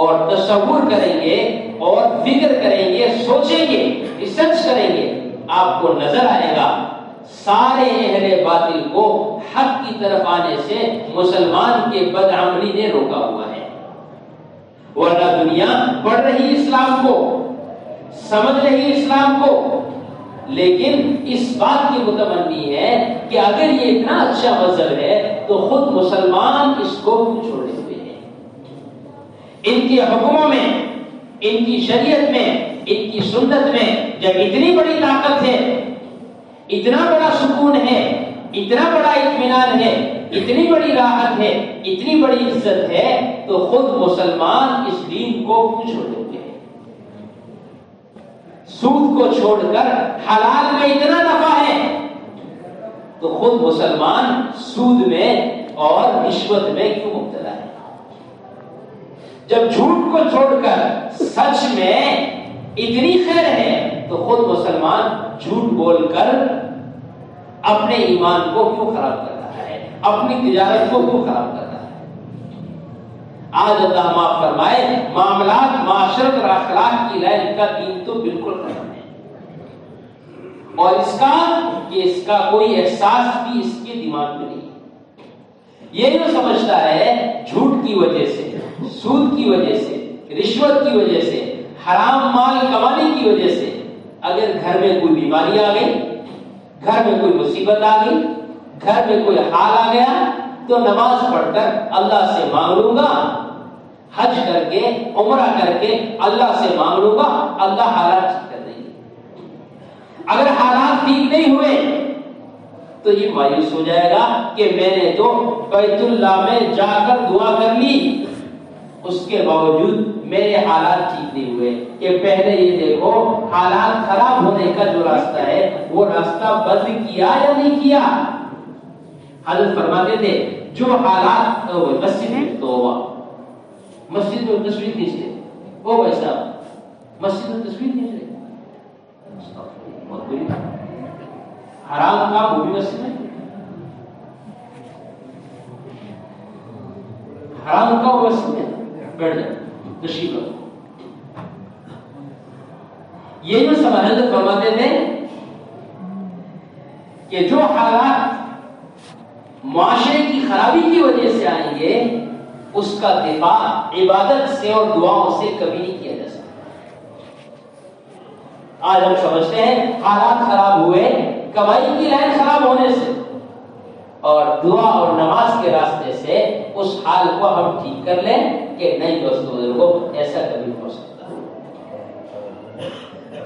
اور تصور کریں گے اور فکر کریں گے، سوچیں گے، ریسرچ کریں گے، آپ کو نظر آئے گا سارے اہل باطل کو حق کی طرف آنے سے مسلمان کے بدعملی نے روکا ہوا ہے. ورنہ دنیا پڑھ رہی اسلام کو، سمجھ رہی اسلام کو، لیکن اس بات کی متمنی ہے کہ اگر یہ اتنا اچھا مذہب ہے تو خود مسلمان اس کو کیوں چھوڑے ہوئے ہیں. ان کے حکموں میں، ان کی شریعت میں، ان کی سنت میں جب اتنی بڑی طاقت ہے، اتنا بڑا سکون ہے، اتنا بڑا اطمینان ہے، اتنی بڑی راحت ہے، اتنی بڑی عزت ہے، تو خود مسلمان اس دین کو کیوں چھوڑے ہوئے ہیں. سود کو چھوڑ کر حلال میں اتنا نفع ہے تو خود مسلمان سود میں اور رشوت میں کیوں مبتلا ہے. جب جھوٹ کو چھوڑ کر سچ میں اتنی خیر ہے تو خود مسلمان جھوٹ بول کر اپنے ایمان کو کیوں خراب کر رہا ہے، اپنی تجارت کو کیوں خراب کر رہا ہے. آج اللہ معاف فرمائے معاملات، معاشرت اور اخلاق کی لائن کا دین تو بالکل ختم ہے، اور اس کا کوئی احساس بھی اس کے دماغ میں نہیں. یہ جو سمجھتا ہے جھوٹ کی وجہ سے، سود کی وجہ سے، رشوت کی وجہ سے، حرام مال کمانے کی وجہ سے اگر گھر میں کوئی بیماری آ گئی، گھر میں کوئی مصیبت آ گئی، گھر میں کوئی حال آ گیا، تو نماز پڑھ کر اللہ سے مانگ لوں گا، حج کر کے عمرہ کر کے اللہ سے مانگ لوں گا، اللہ حالات ٹھیک کر دیں گے. اگر حالات ٹھیک نہیں ہوئے تو یہ مایوس ہو جائے گا کہ میں نے تو بیت اللہ میں جا کر دعا کر لی، اس کے باوجود میرے حالات ٹھیک نہیں ہوئے. کہ پہلے یہ دیکھو حالات خراب ہونے کا جو راستہ ہے وہ راستہ بند کیا یا نہیں کیا. حضرت فرماتے تھے جو حالات مسجد میں توبہ، مسجد میں تصویر کھینچتے، او بھائی صاحب مسجد میں تصویر کھینچ رہے، حرام کام وہ بھی مسجد میں، حرام کا وہ مسجد میں بیٹھ جائے تشریف رکھو. یہ جو سمجھتے فرماتے تھے کہ جو حالات معاشرے کی خرابی کی وجہ سے آئیں گے اس کا دفاع عبادت سے اور دعاؤں سے کبھی نہیں کیا جا سکتا. آج ہم سمجھتے ہیں حالات خراب ہوئے کمائی کی لائن خراب ہونے سے، اور دعا اور نماز کے راستے سے اس حال کو ہم ٹھیک کر لیں کہ نہیں دوستو بزرگوں، ایسا کبھی نہیں ہو سکتا.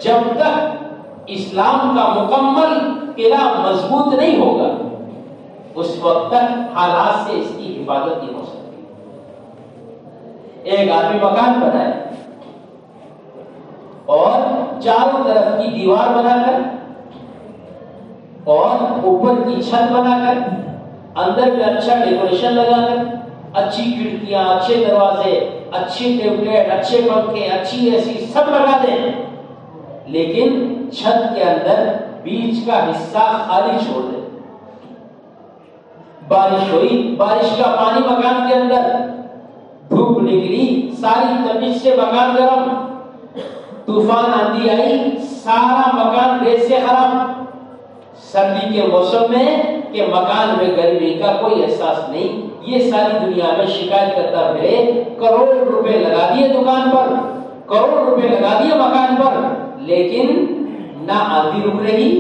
جب تک اسلام کا مکمل قلعہ مضبوط نہیں ہوگا اس وقت تک حالات سے اس کی حفاظت نہیں ہو سکتی. ایک آدمی مکان بنائے اور چاروں طرف کی دیوار بنا کر اور اوپر کی چھت بنا کر اندر میں اچھا ڈیکوریشن لگا کر اچھی کھڑکیاں، اچھے دروازے، اچھی ٹیبلٹ، اچھے پنکھے، اچھی اے سی سب لگا دیں، لیکن چھت کے اندر بیچ کا حصہ خالی چھوڑ دیں. بارش ہوئی، بارش کا پانی مکان کے اندر، دھوپ نکلی، ساری تپش سے مکان گرم، طوفان آندھی آئی، سارا مکان ریت سے خراب. سردی کے موسم میں کہ مکان میں گرمی کا کوئی احساس نہیں، یہ ساری دنیا میں شکایت کرتا پھرے، کروڑ روپے لگا دیے دکان پر، کروڑ روپے لگا دیے مکان پر، لیکن نہ آندھی رک رہی،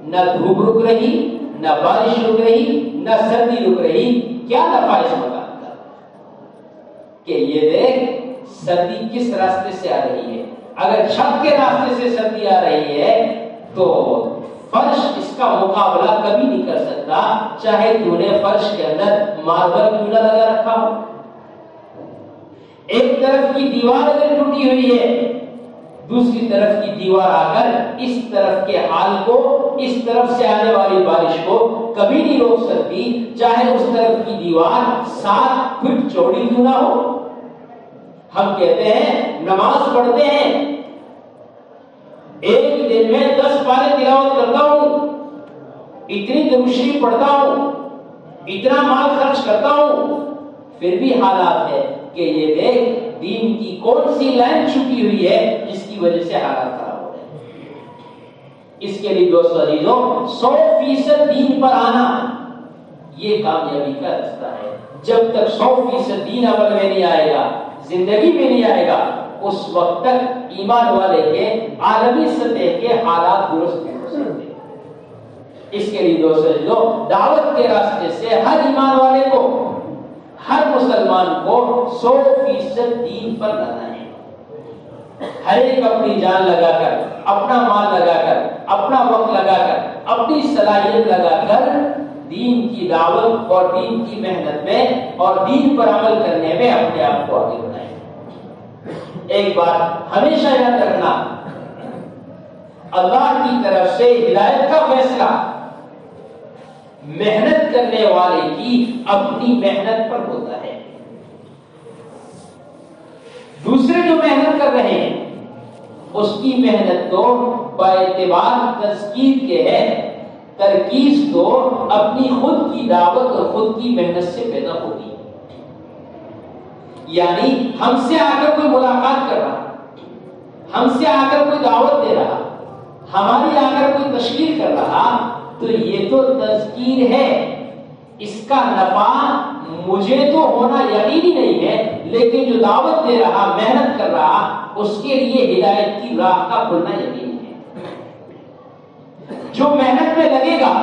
نہ دھوپ رک رہی، نہ بارش رک رہی، نہ سردی رک رہی. کیا نفع اس مکان کا کہ یہ دیکھ سردی کس راستے سے آ رہی ہے. اگر چھت کے راستے سے سردی آ رہی ہے تو فرش اس کا مقابلہ کبھی نہیں کر سکتا، چاہے تو نے فرش کے اندر ماربل کیوں نہ لگا رکھا ہو۔ ایک طرف کی دیوار اگر ٹوٹی ہوئی ہے، دوسری طرف کی دیوار آ کر اس طرف کے حال کو، اس طرف سے آنے والی بارش کو کبھی نہیں روک سکتی، چاہے اس طرف کی دیوار 7 فٹ چوڑی کیوں نہ ہو۔ ہم کہتے ہیں نماز پڑھتے ہیں، ایک دن میں 10 پارے تلاوت کرتا ہوں، اتنی درود پڑھتا ہوں، اتنا مال خرچ کرتا ہوں، پھر بھی حالات ہے کہ یہ دیکھ دین کی کون سی لائن چھپی ہوئی ہے جس کی وجہ سے حالات خراب ہو رہے ہیں۔ اس کے لیے دوستو عزیزوں 100% دین پر آنا یہ کامیابی کا راستہ ہے۔ جب تک 100% دین عمل میں نہیں آئے گا، زندگی میں نہیں آئے گا، اس وقت تک ایمان والے کے عالمی سطح کے حالات درست نہیں ہو سکتے۔ اس کے لیے دوستو دعوت کے راستے سے ہر ایمان والے کو، ہر مسلمان کو 100% دین پر لانا ہے۔ ہر ایک اپنی جان لگا کر، اپنا مال لگا کر، اپنا وقت لگا کر، اپنی صلاحیت لگا کر دین کی دعوت اور دین کی محنت میں اور دین پر عمل کرنے میں اپنے آپ کو آگے بڑھائیں۔ ایک بات ہمیشہ یاد رکھنا، اللہ کی طرف سے ہدایت کا فیصلہ محنت کرنے والے کی اپنی محنت پر ہوتا ہے۔ دوسرے جو محنت کر رہے ہیں اس کی محنت تو باعتبار تذکیر کے ہے، ترکیز تو اپنی خود کی دعوت اور خود کی محنت سے پیدا ہوگی۔ یعنی ہم سے آ کر کوئی ملاقات کر رہا، ہم سے آ کر کوئی دعوت دے رہا، ہماری آ کر کوئی تشکیل کر رہا، تو یہ تو تذکیر ہے، اس کا نفع مجھے تو ہونا یقینی نہیں ہے، لیکن جو دعوت دے رہا، محنت کر رہا، اس کے لیے ہدایت کی راہ کا کھلنا یقینی ہے۔ جو محنت میں لگے گا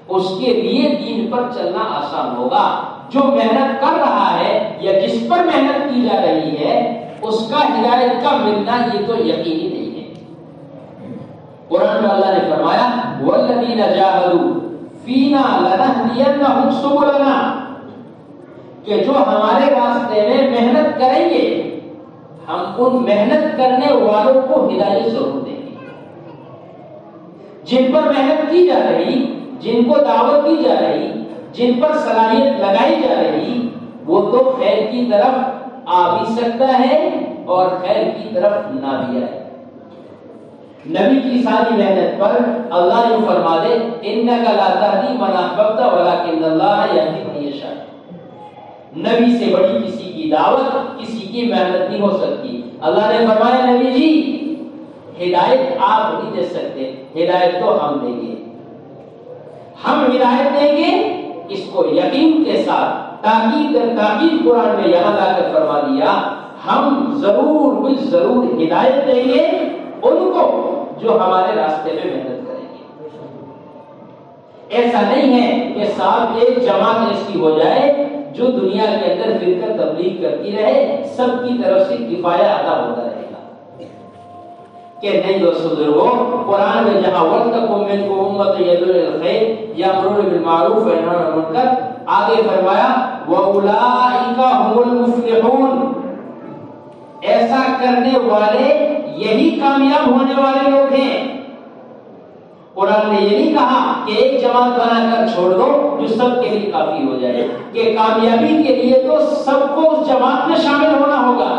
اس کے لیے دین پر چلنا آسان ہوگا۔ جو محنت کر رہا ہے یا جس پر محنت کی جا رہی ہے اس کا ہدایت کا ملنا یہ تو یقینی نہیں ہے۔ قرآن میں اللہ نے فرمایا وَالَّذِينَ جَاهَدُوا فِينَا لَنَهْدِيَنَّهُمْ سُبُلَنَا، کہ جو ہمارے راستے میں محنت کریں گے ہم ان محنت کرنے والوں کو ہدایت ضرور دیں گے۔ جن پر محنت کی جا رہی، جن کو دعوت دی جا رہی، جن پر صلاحیت لگائی جا رہی، وہ تو خیر کی طرف آ بھی سکتا ہے اور خیر کی طرف نہ بھی آئے۔ نبی کی ساری محنت پر اللہ نے فرما دے انک لا تہدی من احببت ولکن اللہ یہدی من یشاء۔ نبی سے بڑی کسی کی دعوت، کسی کی محنت نہیں ہو سکتی۔ اللہ نے فرمایا نبی جی ہدایت آپ نہیں دے سکتے، ہدایت تو ہم دیں گے، ہم ہدایت دیں گے۔ اس کو یقین کے ساتھ تاکید قرآن میں یہاں لا کر فرما دیا ہم ضرور ہدایت دیں گے ان کو جو ہمارے راستے میں محنت کریں گے۔ ایسا نہیں ہے کہ صاحب ایک جماعت ایسی ہو جائے جو دنیا کے اندر پھر کر تبلیغ کرتی رہے، سب کی طرف سے کفایہ ادا ہوتا رہے گا، کہ نہیں دوستو بزرگوں، قرآن میں جہاں وَلْتَكُن مِّنكُمْ أُمَّةٌ يَدْعُونَ إِلَى الْخَيْرِ يَأْمُرُونَ بِالْمَعْرُوفِ وَيَنْهَوْنَ عَنِ الْمُنكَرِ، آگے فرمایا وَأُولَٰئِكَ هُمُ الْمُفْلِحُونَ، ایسا کرنے والے یہی کامیاب ہونے والے لوگ ہیں۔ قرآن نے یہ نہیں کہا کہ ایک جماعت بنا کر چھوڑ دو جو سب کے لیے کافی ہو جائے، کہ کامیابی کے لیے تو سب کو اس جماعت میں شامل ہونا ہوگا،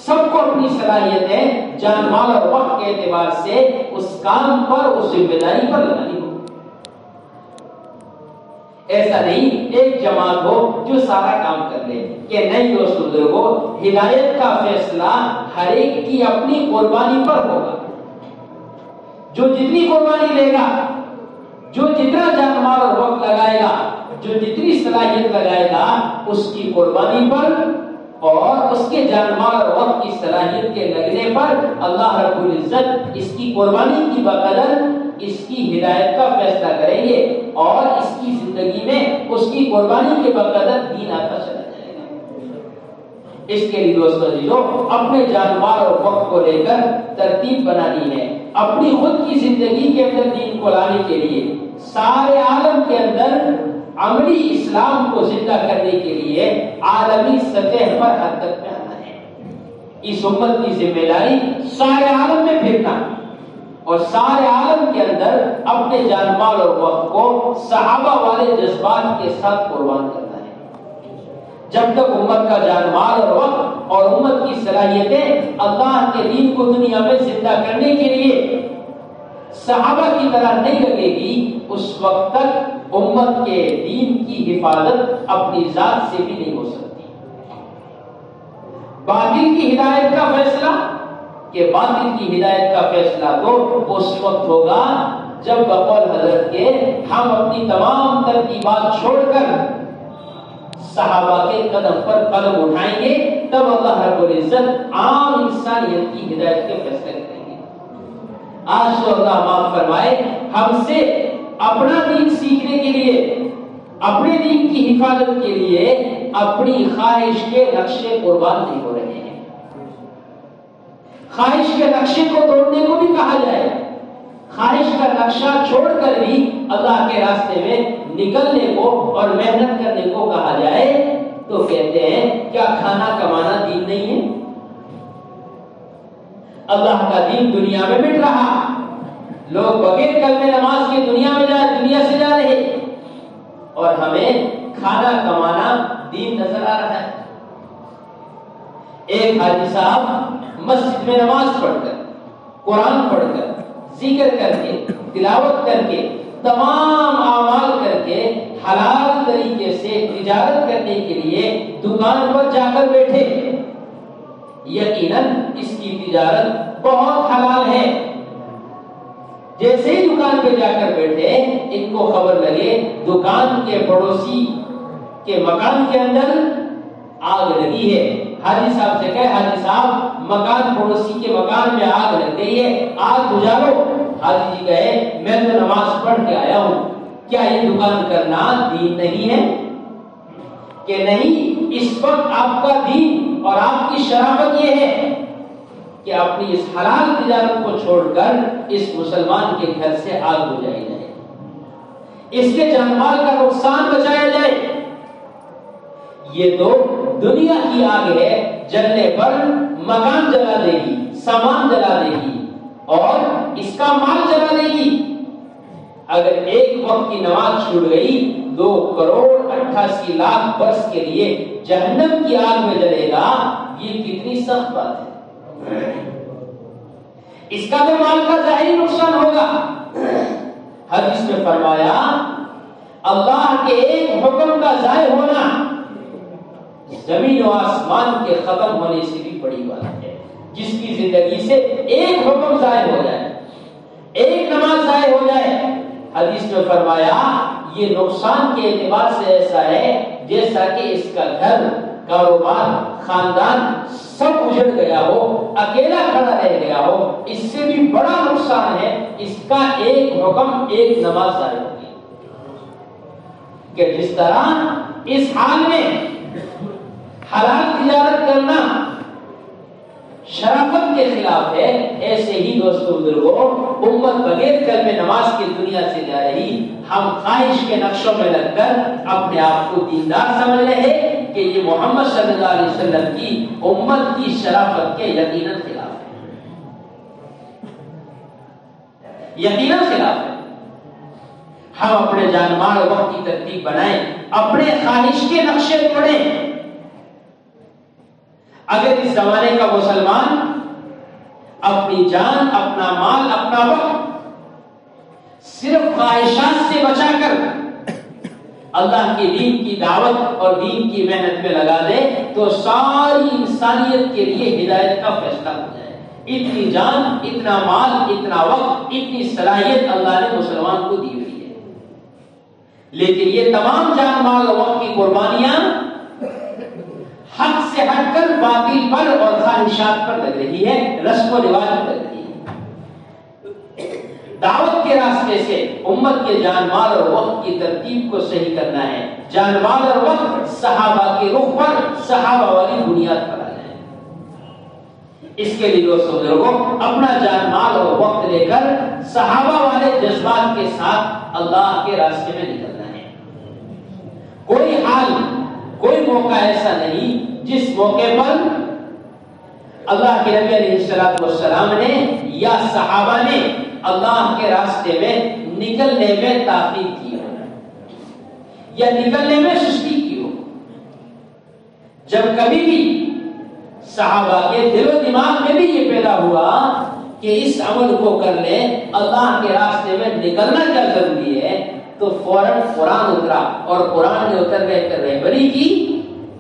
سب کو اپنی صلاحیتیں جان مال اور وقت کے اعتبار سے اس کام پر، اس ذمہ داری پر لگانی ہوگی۔ ایسا نہیں ایک جماعت ہو جو سارا کام کر لے، کہ نہیں دوستو بزرگوں، ہدایت کا فیصلہ ہر ایک کی اپنی قربانی پر ہوگا۔ جو جتنی قربانی دے گا، جو جتنا جان مال اور وقت لگائے گا، جو جتنی صلاحیت لگائے گا، اس کی قربانی پر اور اس کے جان مال اور وقت کی صلاحیت کے لگنے پر اللہ رب العزت اس کی قربانی کی بقدر اس کی ہدایت کا فیصلہ کریں گے، اور اس کی زندگی میں اس کی قربانی کے بقدر دین آتا چلا جائے گا۔ اس کے لیے دوستو اپنے جان مال اور وقت کو لے کر ترتیب بنانی ہے اپنی خود کی زندگی کے اندر دین کو لانے کے لیے، سارے عالم کے اندر عملی اسلام کو زندہ کرنے کے لیے عالمی سطح پر حرکت میں آنا ہے۔ اس امت کی ذمہ داری سارے عالم میں پھرنا اور سارے عالم کے اندر اپنے جان مال اور وقت کو صحابہ والے جذبات کے ساتھ قربان کرنا ہے۔ جب تک امت کا جان مال اور وقت اور امت کی صلاحیتیں اللہ کے دین کو دنیا میں زندہ کرنے کے لیے صحابہ کی طرح نہیں لگے گی، اس وقت تک امت کے دین کی حفاظت اپنی ذات سے بھی نہیں ہو سکتی۔ باطل کی ہدایت کا فیصلہ کہ باطل کی ہدایت کا فیصلہ تو اس وقت ہوگا جب بقول حضرت کے ہم اپنی تمام ترتیبات چھوڑ کر صحابہ کے قدم پر قدم اٹھائیں گے، تب اللہ رب العزت عام انسانیت کی ہدایت کے فیصلے کریں گے۔ آج تو اللہ معاف فرمائے، ہم سے اپنا دین سیکھنے کے لیے، اپنے دین کی حفاظت کے لیے اپنی خواہش کے نقشے قربان نہیں ہو رہے ہیں۔ خواہش کے نقشے کو توڑنے کو بھی کہا جائے، خواہش کا نقشہ چھوڑ کر بھی اللہ کے راستے میں نکلنے کو اور محنت کرنے کو کہا جائے تو کہتے ہیں کیا کھانا کمانا دین نہیں ہے؟ اللہ کا دین دنیا میں مٹ رہا، لوگ بغیر کلمہ نماز کے دنیا سے جا رہے اور ہمیں کھانا کمانا دین نظر آ رہا ہے۔ ایک حاجی صاحب مسجد میں نماز پڑھ کر، قرآن پڑھ کر، ذکر کر کے، تلاوت کر کے، تمام اعمال کر کے حلال طریقے سے تجارت کرنے کے لیے دکان پر جا کر بیٹھے، یقیناً اس کی تجارت بہت حلال ہے۔ جیسے ہی دکان پہ جا کر بیٹھے، ان کو خبر لگے دکان کے پڑوسی کے مکان کے اندر آگ لگی ہے۔ حاجی صاحب سے کہے حاجی صاحب مکان پڑوسی کے مکان میں آگ لگ گئی ہے، آگ بجھاؤ۔ حاجی جی کہے میں تو نماز پڑھ کے آیا ہوں، کیا یہ دکان کرنا دین نہیں ہے؟ کہ نہیں، اس وقت آپ کا دین اور آپ کی شرافت یہ ہے کہ اپنی اس حلال تجارت کو چھوڑ کر اس مسلمان کے گھر سے آگ بجھائی جائے، اس کے جان مال کا نقصان بچایا جائے۔ یہ تو دنیا کی آگ ہے، جلنے پر مکان جلا دے گی، سامان جلا دے گی اور اس کا مال جلا دے گی۔ اگر ایک وقت کی نماز چھوٹ گئی 2,88,00,000 برس کے لیے جہنم کی آگ میں جلے گا، یہ کتنی سخت بات ہے۔ اس کا تو مال کا ظاہری نقصان ہوگا۔ حدیث میں فرمایا اللہ کے ایک حکم کا ضائع ہونا زمین و آسمان کے ختم ہونے سے بھی بڑی بات ہے۔ جس کی زندگی سے ایک حکم ضائع ہو جائے، ایک نماز ضائع ہو جائے، حدیث میں فرمایا یہ نقصان کے اعتبار سے ایسا ہے جیسا کہ اس کا گھر، کاروبار، خاندان سب اجڑ گیا ہو، اکیلا کھڑا رہ گیا ہو، اس سے بھی بڑا نقصان ہے اس کا ایک حکم، ایک نماز ضائع ہوگی۔ کہ جس طرح اس حال میں حلال تجارت کرنا شرافت کے خلاف ہے، ایسے ہی دوستو بزرگوں امت بغیر کلمہ نماز کی دنیا سے جا رہی، ہم خواہش کے نقشوں میں لگ کر اپنے آپ کو دیندار سمجھ رہے ہیں کہ یہ محمد صلی اللہ علیہ وسلم کی امت کی شرافت کے یقیناً خلاف ہے، یقیناً خلاف ہے۔ ہم اپنے جان مال وقت کی ترتیب بنائیں، اپنے خواہش کے نقشے توڑیں۔ اگر اس زمانے کا مسلمان اپنی جان، اپنا مال، اپنا وقت صرف خواہشات سے بچا کر اللہ کے دین کی دعوت اور دین کی محنت میں لگا دے تو ساری انسانیت کے لیے ہدایت کا فیصلہ ہو جائے۔ اتنی جان، اتنا مال، اتنا وقت، اتنی صلاحیت اللہ نے مسلمان کو دی ہوئی ہے، لیکن یہ تمام جان مال اور وقت کی قربانیاں حق سے ہٹ کر باطل پر اور خواہشات پر لگ رہی ہے، رسم و رواج پر لگ رہی ہے۔ دعوت کے راستے سے امت کے جان مال اور وقت کی ترتیب کو صحیح کرنا ہے، جان مال اور وقت صحابہ کے رخ پر، صحابہ والی بنیاد پر آ جائے۔ اس کے لیے دوستو بزرگوں اپنا جان مال اور وقت لے کر صحابہ والے جذبات کے ساتھ اللہ کے راستے میں نکلنا ہے۔ کوئی حال، کوئی موقع ایسا نہیں جس موقع پر اللہ کے نبی علیہ السلام نے یا صحابہ نے اللہ کے راستے میں نکلنے میں تاخیر کی ہو یا نکلنے میں سستی کی ہو۔ جب کبھی بھی صحابہ کے دل و دماغ میں بھی یہ پیدا ہوا کہ اس عمل کو کر لیں، اللہ کے راستے میں نکلنا کیا ضروری ہے، تو فوراً قرآن اترا اور قرآن نے اتر کر رہبری کی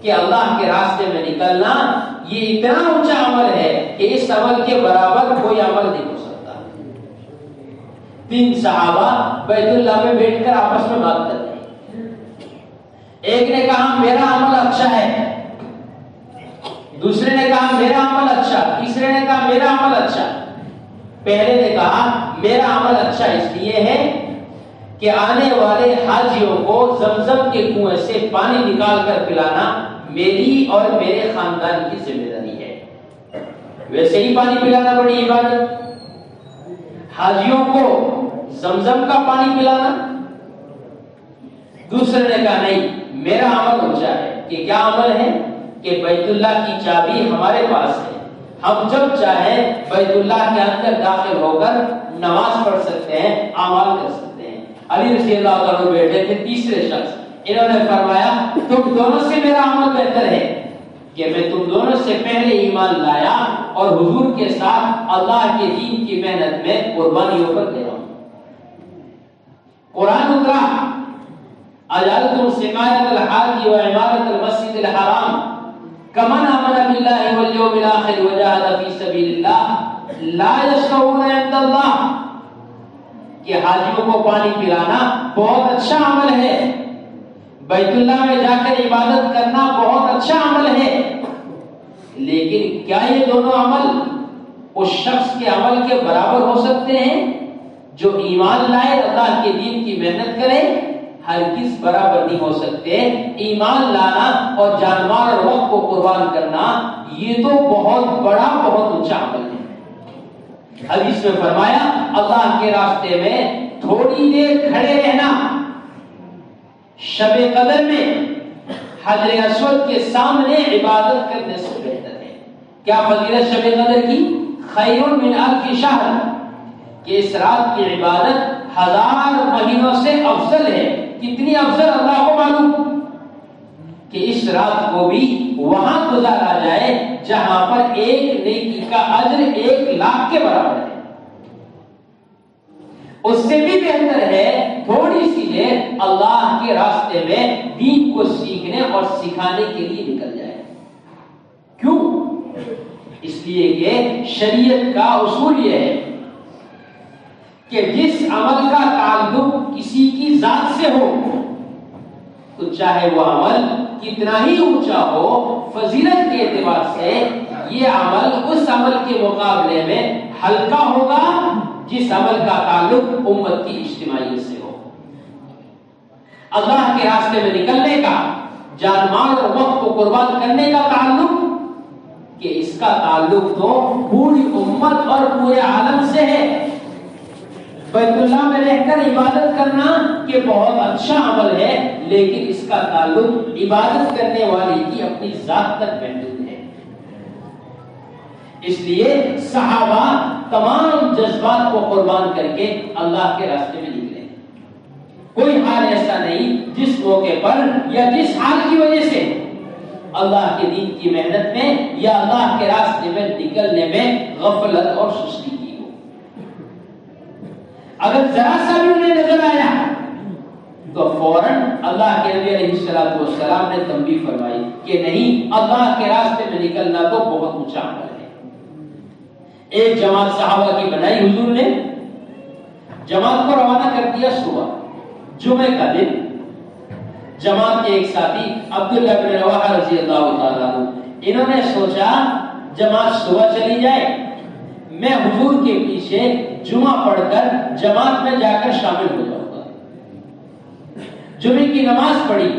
کہ اللہ کے راستے میں نکلنا یہ اتنا اونچا عمل ہے کہ اس عمل کے برابر کوئی عمل نہیں ہو سکتا۔ 3 صحابہ بیت اللہ میں بیٹھ کر آپس میں بات کر رہے ہیں۔ ایک نے کہا میرا عمل اچھا ہے، دوسرے نے کہا میرا عمل اچھا، تیسرے نے کہا میرا عمل اچھا۔ پہلے نے کہا میرا عمل اچھا اس لیے ہے کہ آنے والے حاجیوں کو زمزم کے کنویں سے پانی نکال کر پلانا میری اور میرے خاندان کی ذمہ داری ہے۔ ویسے ہی پانی پلانا بڑی عبادت، حاجیوں کو زمزم کا پانی پلانا۔ دوسرے نے کہا نہیں، میرا عمل اونچا ہے۔ کہ کیا عمل ہے؟ کہ بیت اللہ کی چابی ہمارے پاس ہے، ہم جب چاہیں بیت اللہ کے اندر داخل ہو کر نماز پڑھ سکتے ہیں، اعمال کر سکتے ہیں۔ علی رضی اللہ عنہ بیٹھے تھے، تیسرے شخص، انہوں نے فرمایا تم دونوں سے میرا عمل بہتر ہے کہ میں تم دونوں سے پہلے ایمان لایا اور حضور کے ساتھ اللہ کے دین کی محنت میں قربانیوں پر دے رہا ہوں۔ قرآن اترا اجعلتم سقایۃ الحاج وعمارۃ المسجد الحرام کمن آمن باللہ والیوم الآخر وجاہد فی سبیل اللہ لا یستوون عند اللہ، کہ حاجیوں کو پانی پلانا بہت اچھا عمل ہے، بیت اللہ میں جا کر عبادت کرنا بہت اچھا عمل ہے، لیکن کیا یہ دونوں عمل اس شخص کے عمل کے برابر ہو سکتے ہیں جو ایمان لائے، اللہ کے دین کی محنت کرے؟ ہرگز برابر نہیں ہو سکتے۔ ایمان لانا اور جان مال اور وقت کو قربان کرنا یہ تو بہت بڑا، بہت اونچا عمل ہے۔ حدیث میں فرمایا اللہ کے راستے میں تھوڑی دیر کھڑے رہنا شب قدر میں حجر اسود کے سامنے عبادت کرنے سے بہتر ہے۔ کیا فضیلت شب قدر کی؟ خیر من الف شہر، کہ اس رات کی عبادت 1000 مہینوں سے افضل ہے۔ کتنی افضل اللہ کو معلوم، کہ اس رات کو بھی وہاں گزارا جائے جہاں پر ایک نیکی کا اجر 1,00,000 کے برابر ہے۔ اس سے بھی بہتر ہے تھوڑی سی دیر اللہ کے راستے میں دین کو سیکھنے اور سکھانے کے لیے نکل جائے۔ کیوں؟ اس لیے کہ شریعت کا اصول یہ ہے کہ جس عمل کا تعلق کسی کی ذات سے ہو تو چاہے وہ عمل کتنا ہی اونچا ہو، فضیلت کے اعتبار سے یہ عمل اس عمل کے مقابلے میں ہلکا ہوگا جس عمل کا تعلق امت کی اجتماعیت سے ہو۔ اللہ کے راستے میں نکلنے کا، جان مال اور وقت کو قربان کرنے کا تعلق، کہ اس کا تعلق تو پوری امت اور پورے عالم سے ہے۔ بیت اللہ میں رہ کر عبادت کرنا کہ بہت اچھا عمل ہے، لیکن اس کا تعلق عبادت کرنے والے کی اپنی ذات تک محدود ہے۔ اس لیے صحابہ تمام جذبات کو قربان کر کے اللہ کے راستے میں نکلے۔ کوئی حال ایسا نہیں جس موقع پر یا جس حال کی وجہ سے اللہ کے دین کی محنت میں یا اللہ کے راستے میں نکلنے میں غفلت اور سستی کی ہو۔ اگر ذرا سا بھی انہیں نظر آیا تو فوراً اللہ کے نبی علیہ السلام نے تنبیہ فرمائی کہ نہیں، اللہ کے راستے میں نکلنا تو بہت اونچا عمل ہے۔ ایک جماعت صحابہ کی بنائی حضور نے، جماعت کو روانہ کر دیا صبح جمعے کا دن۔ جماعت کے ایک ساتھی عبداللہ بن رواحہ رضی اللہ تعالیٰ عنہ، انہوں نے سوچا جماعت صبح چلی جائے، میں حضور کے پیچھے جمعہ پڑھ کر جماعت میں جا کر شامل ہو جاؤں گا۔ جمعے کی نماز پڑھی،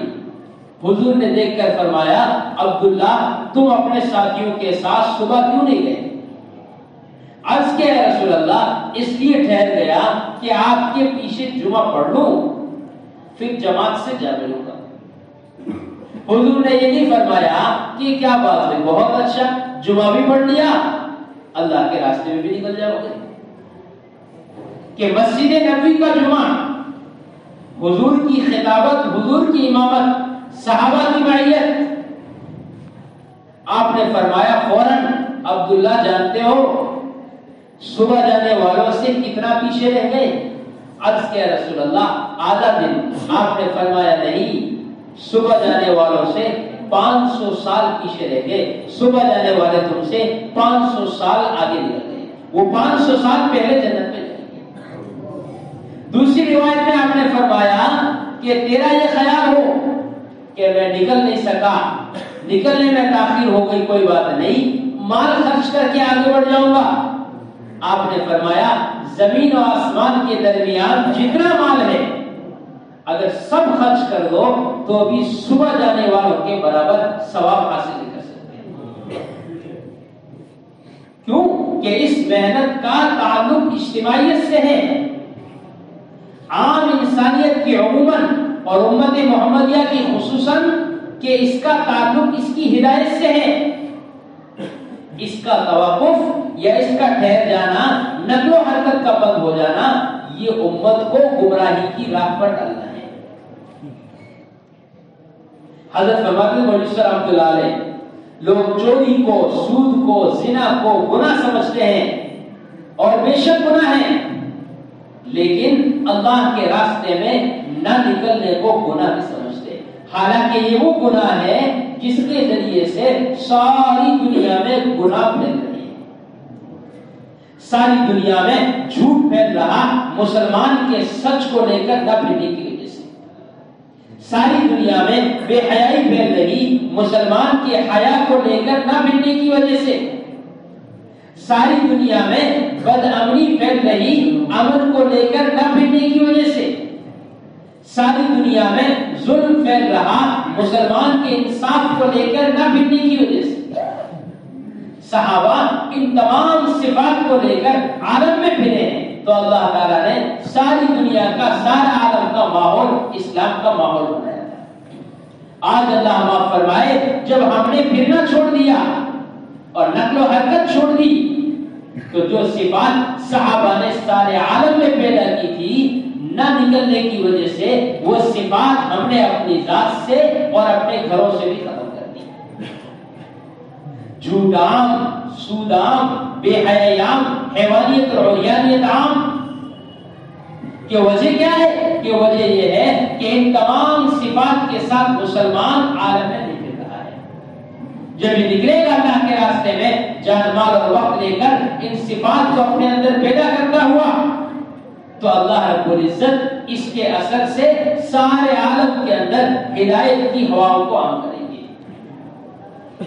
حضور نے دیکھ کر فرمایا عبداللہ تم اپنے ساتھیوں کے ساتھ صبح کیوں نہیں گئے؟ عرض کیا یا رسول اللہ اس لیے ٹھہر گیا کہ آپ کے پیچھے جمعہ پڑھ لوں پھر جماعت سے جا ملوں گا۔ حضور نے یہ نہیں فرمایا کہ کیا بات ہے بہت اچھا جمعہ بھی پڑھ لیا اللہ کے راستے میں بھی نکل جاؤ گے، کہ مسجد نبوی کا جمعہ، حضور کی خطابت، حضور کی امامت، صحابہ کی معیت، آپ نے فرمایا فوراً عبداللہ جانتے ہو صبح جانے والوں سے کتنا پیچھے رہ گئے؟ عرض کیا رسول اللہ آدھا دن۔ آپ نے فرمایا نہیں، صبح جانے والوں سے 500 سال پیچھے رہ گئے، صبح جانے والے تم سے 500 سال آگے نکل گئے، وہ 500 سال پہلے جنت میں جائیں گے۔ دوسری روایت میں آپ نے فرمایا کہ تیرا یہ خیال ہو کہ میں نکل نہیں سکا، نکلنے میں تاخیر ہو گئی، کوئی بات نہیں، مال خرچ کر کے آگے بڑھ جاؤں گا۔ آپ نے فرمایا زمین و آسمان کے درمیان جتنا مال ہے اگر سب خرچ کر دو تو بھی صبح جانے والوں کے برابر ثواب حاصل نہیں کر سکتے۔ کیوں کہ اس محنت کا تعلق اجتماعیت سے ہے، عام انسانیت کی عموماً اور امت محمدیہ کی خصوصاً، کہ اس کا تعلق اس کی ہدایت سے ہے۔ اس کا توقف یا اس کا ٹھہر جانا، نقل و حرکت کا بند ہو جانا، یہ امت کو گمراہی کی راہ پر ڈالنا ہے۔ حضرت فرماتے ہیں مولوی صاحب رحمۃ اللہ علیہ، لوگ چوری کو، سود کو، زنا کو گناہ سمجھتے ہیں اور بے شک گناہ ہے، لیکن اللہ کے راستے میں نہ نکلنے کو گناہ نہیں سمجھتے، حالانکہ یہ وہ گناہ ہے جس کے ذریعے سے ساری دنیا میں گناہ پھیل رہے ہیں، ساری دنیا میں جھوٹ پھیل رہا مسلمان کے سچ کو لے کر نہ پھرنے کی وجہ سے، ساری دنیا میں بے حیائی پھیل رہی مسلمان کے حیا کو لے کر نہ پھرنے کی وجہ سے، ساری دنیا میں بد امنی پھیل رہی امن کو لے کر نہ پھرنے کی وجہ سے، ساری دنیا میں ظلم پھیل رہا مسلمان کے انصاف کو لے کر نہ پھرنے کی وجہ سے۔ صحابہ ان تمام صفات کو لے کر عالم میں پھرے ہیں، تو اللہ تعالیٰ نے ساری دنیا کا، سارا عالم کا ماحول اسلام کا ماحول بنایا تھا۔ آج اللہ معاف فرمائے جب ہم نے پھرنا چھوڑ دیا اور نقل و حرکت چھوڑ دی تو جو صفات صحابہ نے سارے عالم میں پیدا کی تھی نہ نکلنے کی وجہ سے، وہ صفات ہم نے اپنی ذات سے اور اپنے گھروں سے بھی ختم کر دی۔ جھوٹ عام، سود عام، بے حیائی عام، حیوانیت اور عریانیت عام۔ کہ وجہ کیا ہے؟ کہ وجہ یہ ہے کہ ان تمام صفات کے ساتھ مسلمان عالم میں نکل رہا ہے۔ جب یہ نکلے گا اللہ کے راستے میں جان مال اور وقت لے کر ان صفات کو اپنے اندر پیدا کرتا ہوا، تو اللہ رب العزت اس کے اثر سے سارے عالم کے اندر ہدایت کی ہواؤں کو عام کریں گے۔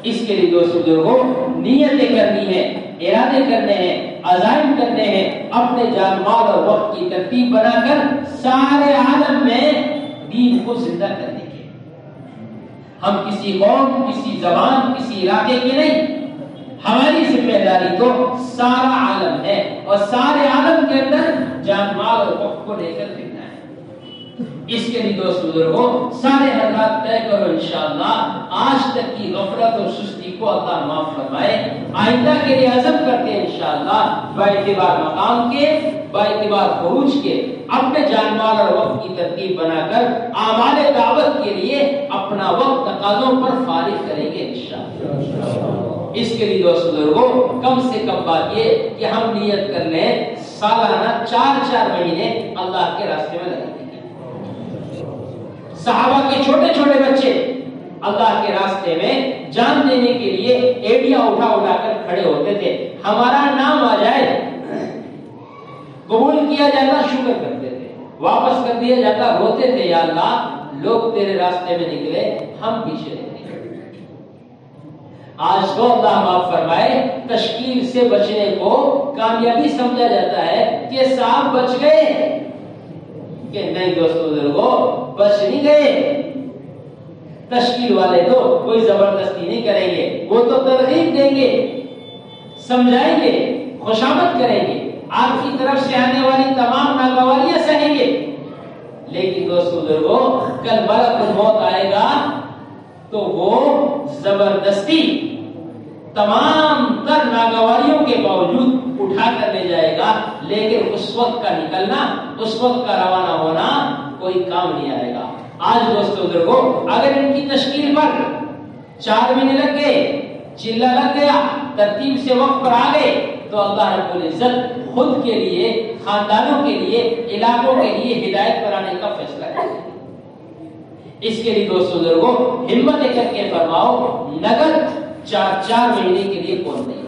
اس کے لیے دوستو بزرگوں نیتیں کرنی ہے، ارادے کرنے ہیں، عزائم کرنے ہیں، اپنے جان مال اور وقت کی ترتیب بنا کر سارے عالم میں دین کو زندہ کرنے کے۔ ہم کسی قوم، کسی زبان، کسی علاقے کے نہیں، ہماری ذمہ داری تو سارا عالم ہے، اور سارے عالم کے اندر جان مال اور وقت کو لے کر پھرنا ہے۔ اس کے لیے دوست بزرگوں سارے حضرات طے کرو انشاءاللہ، آج تک کی غفلت اور سستی کو اللہ معاف فرمائے، آئندہ کے لیے عزم کرتے ہیں انشاءاللہ باعتبار مقام کے، باعتبار خروج کے، اپنے جان مال اور وقت کی ترتیب بنا کر اعمال دعوت کے لیے اپنا وقت تقاضوں پر فارغ کریں گے انشاءاللہ۔ اس کے لیے دوست بزرگوں کم سے کم بات یہ کہ ہم نیت کر لیں سالانہ 4 مہینے اللہ کے راستے میں لگانے کی۔ صحابہ کے چھوٹے چھوٹے بچے اللہ کے راستے میں جان دینے کے لیے ایڈیاں اٹھا اٹھا کر کھڑے ہوتے تھے، ہمارا نام آ جائے قبول کیا جاتا شکر کرتے تھے، واپس کر دیا جاتا روتے تھے، یا اللہ لوگ تیرے راستے میں نکلے ہم پیچھے رہ گئے۔ آج تو اللہ معاف فرمائے تشکیل سے بچنے کو کامیابی سمجھا جاتا ہے کہ صاحب بچ گئے، کہ نہیں دوستو بزرگوں بچ نہیں گئے، تشکیل والے تو کوئی زبردستی نہیں کریں گے، وہ تو ترغیب دیں گے، سمجھائیں گے، خوشامد کریں گے، آپ کی طرف سے آنے والی تمام ناگواریاں سہیں گے۔ لیکن دوستو بزرگوں، کل ملک الموت آئے گا تو وہ زبردستی تمام تر ناگواریوں کے باوجود اٹھا کر لے جائے گا، لیکن اس وقت کا نکلنا، اس وقت کا روانہ ہونا کوئی کام نہیں آئے گا۔ آج دوستو بزرگوں، اگر ان کی تشکیل پر 4 مہینے لگ گئے، چلہ لگ گیا، ترتیب سے وقت پر آ گئے، تو اللہ رب العزت خود کے لیے، خاندانوں کے لیے، علاقوں کے لیے ہدایت کرانے کا فیصلہ کرے۔ اس کے لیے دوستو بزرگوں ہمت کر کے فرماؤ، نگر 4 مہینے کے لیے کون نہیں؟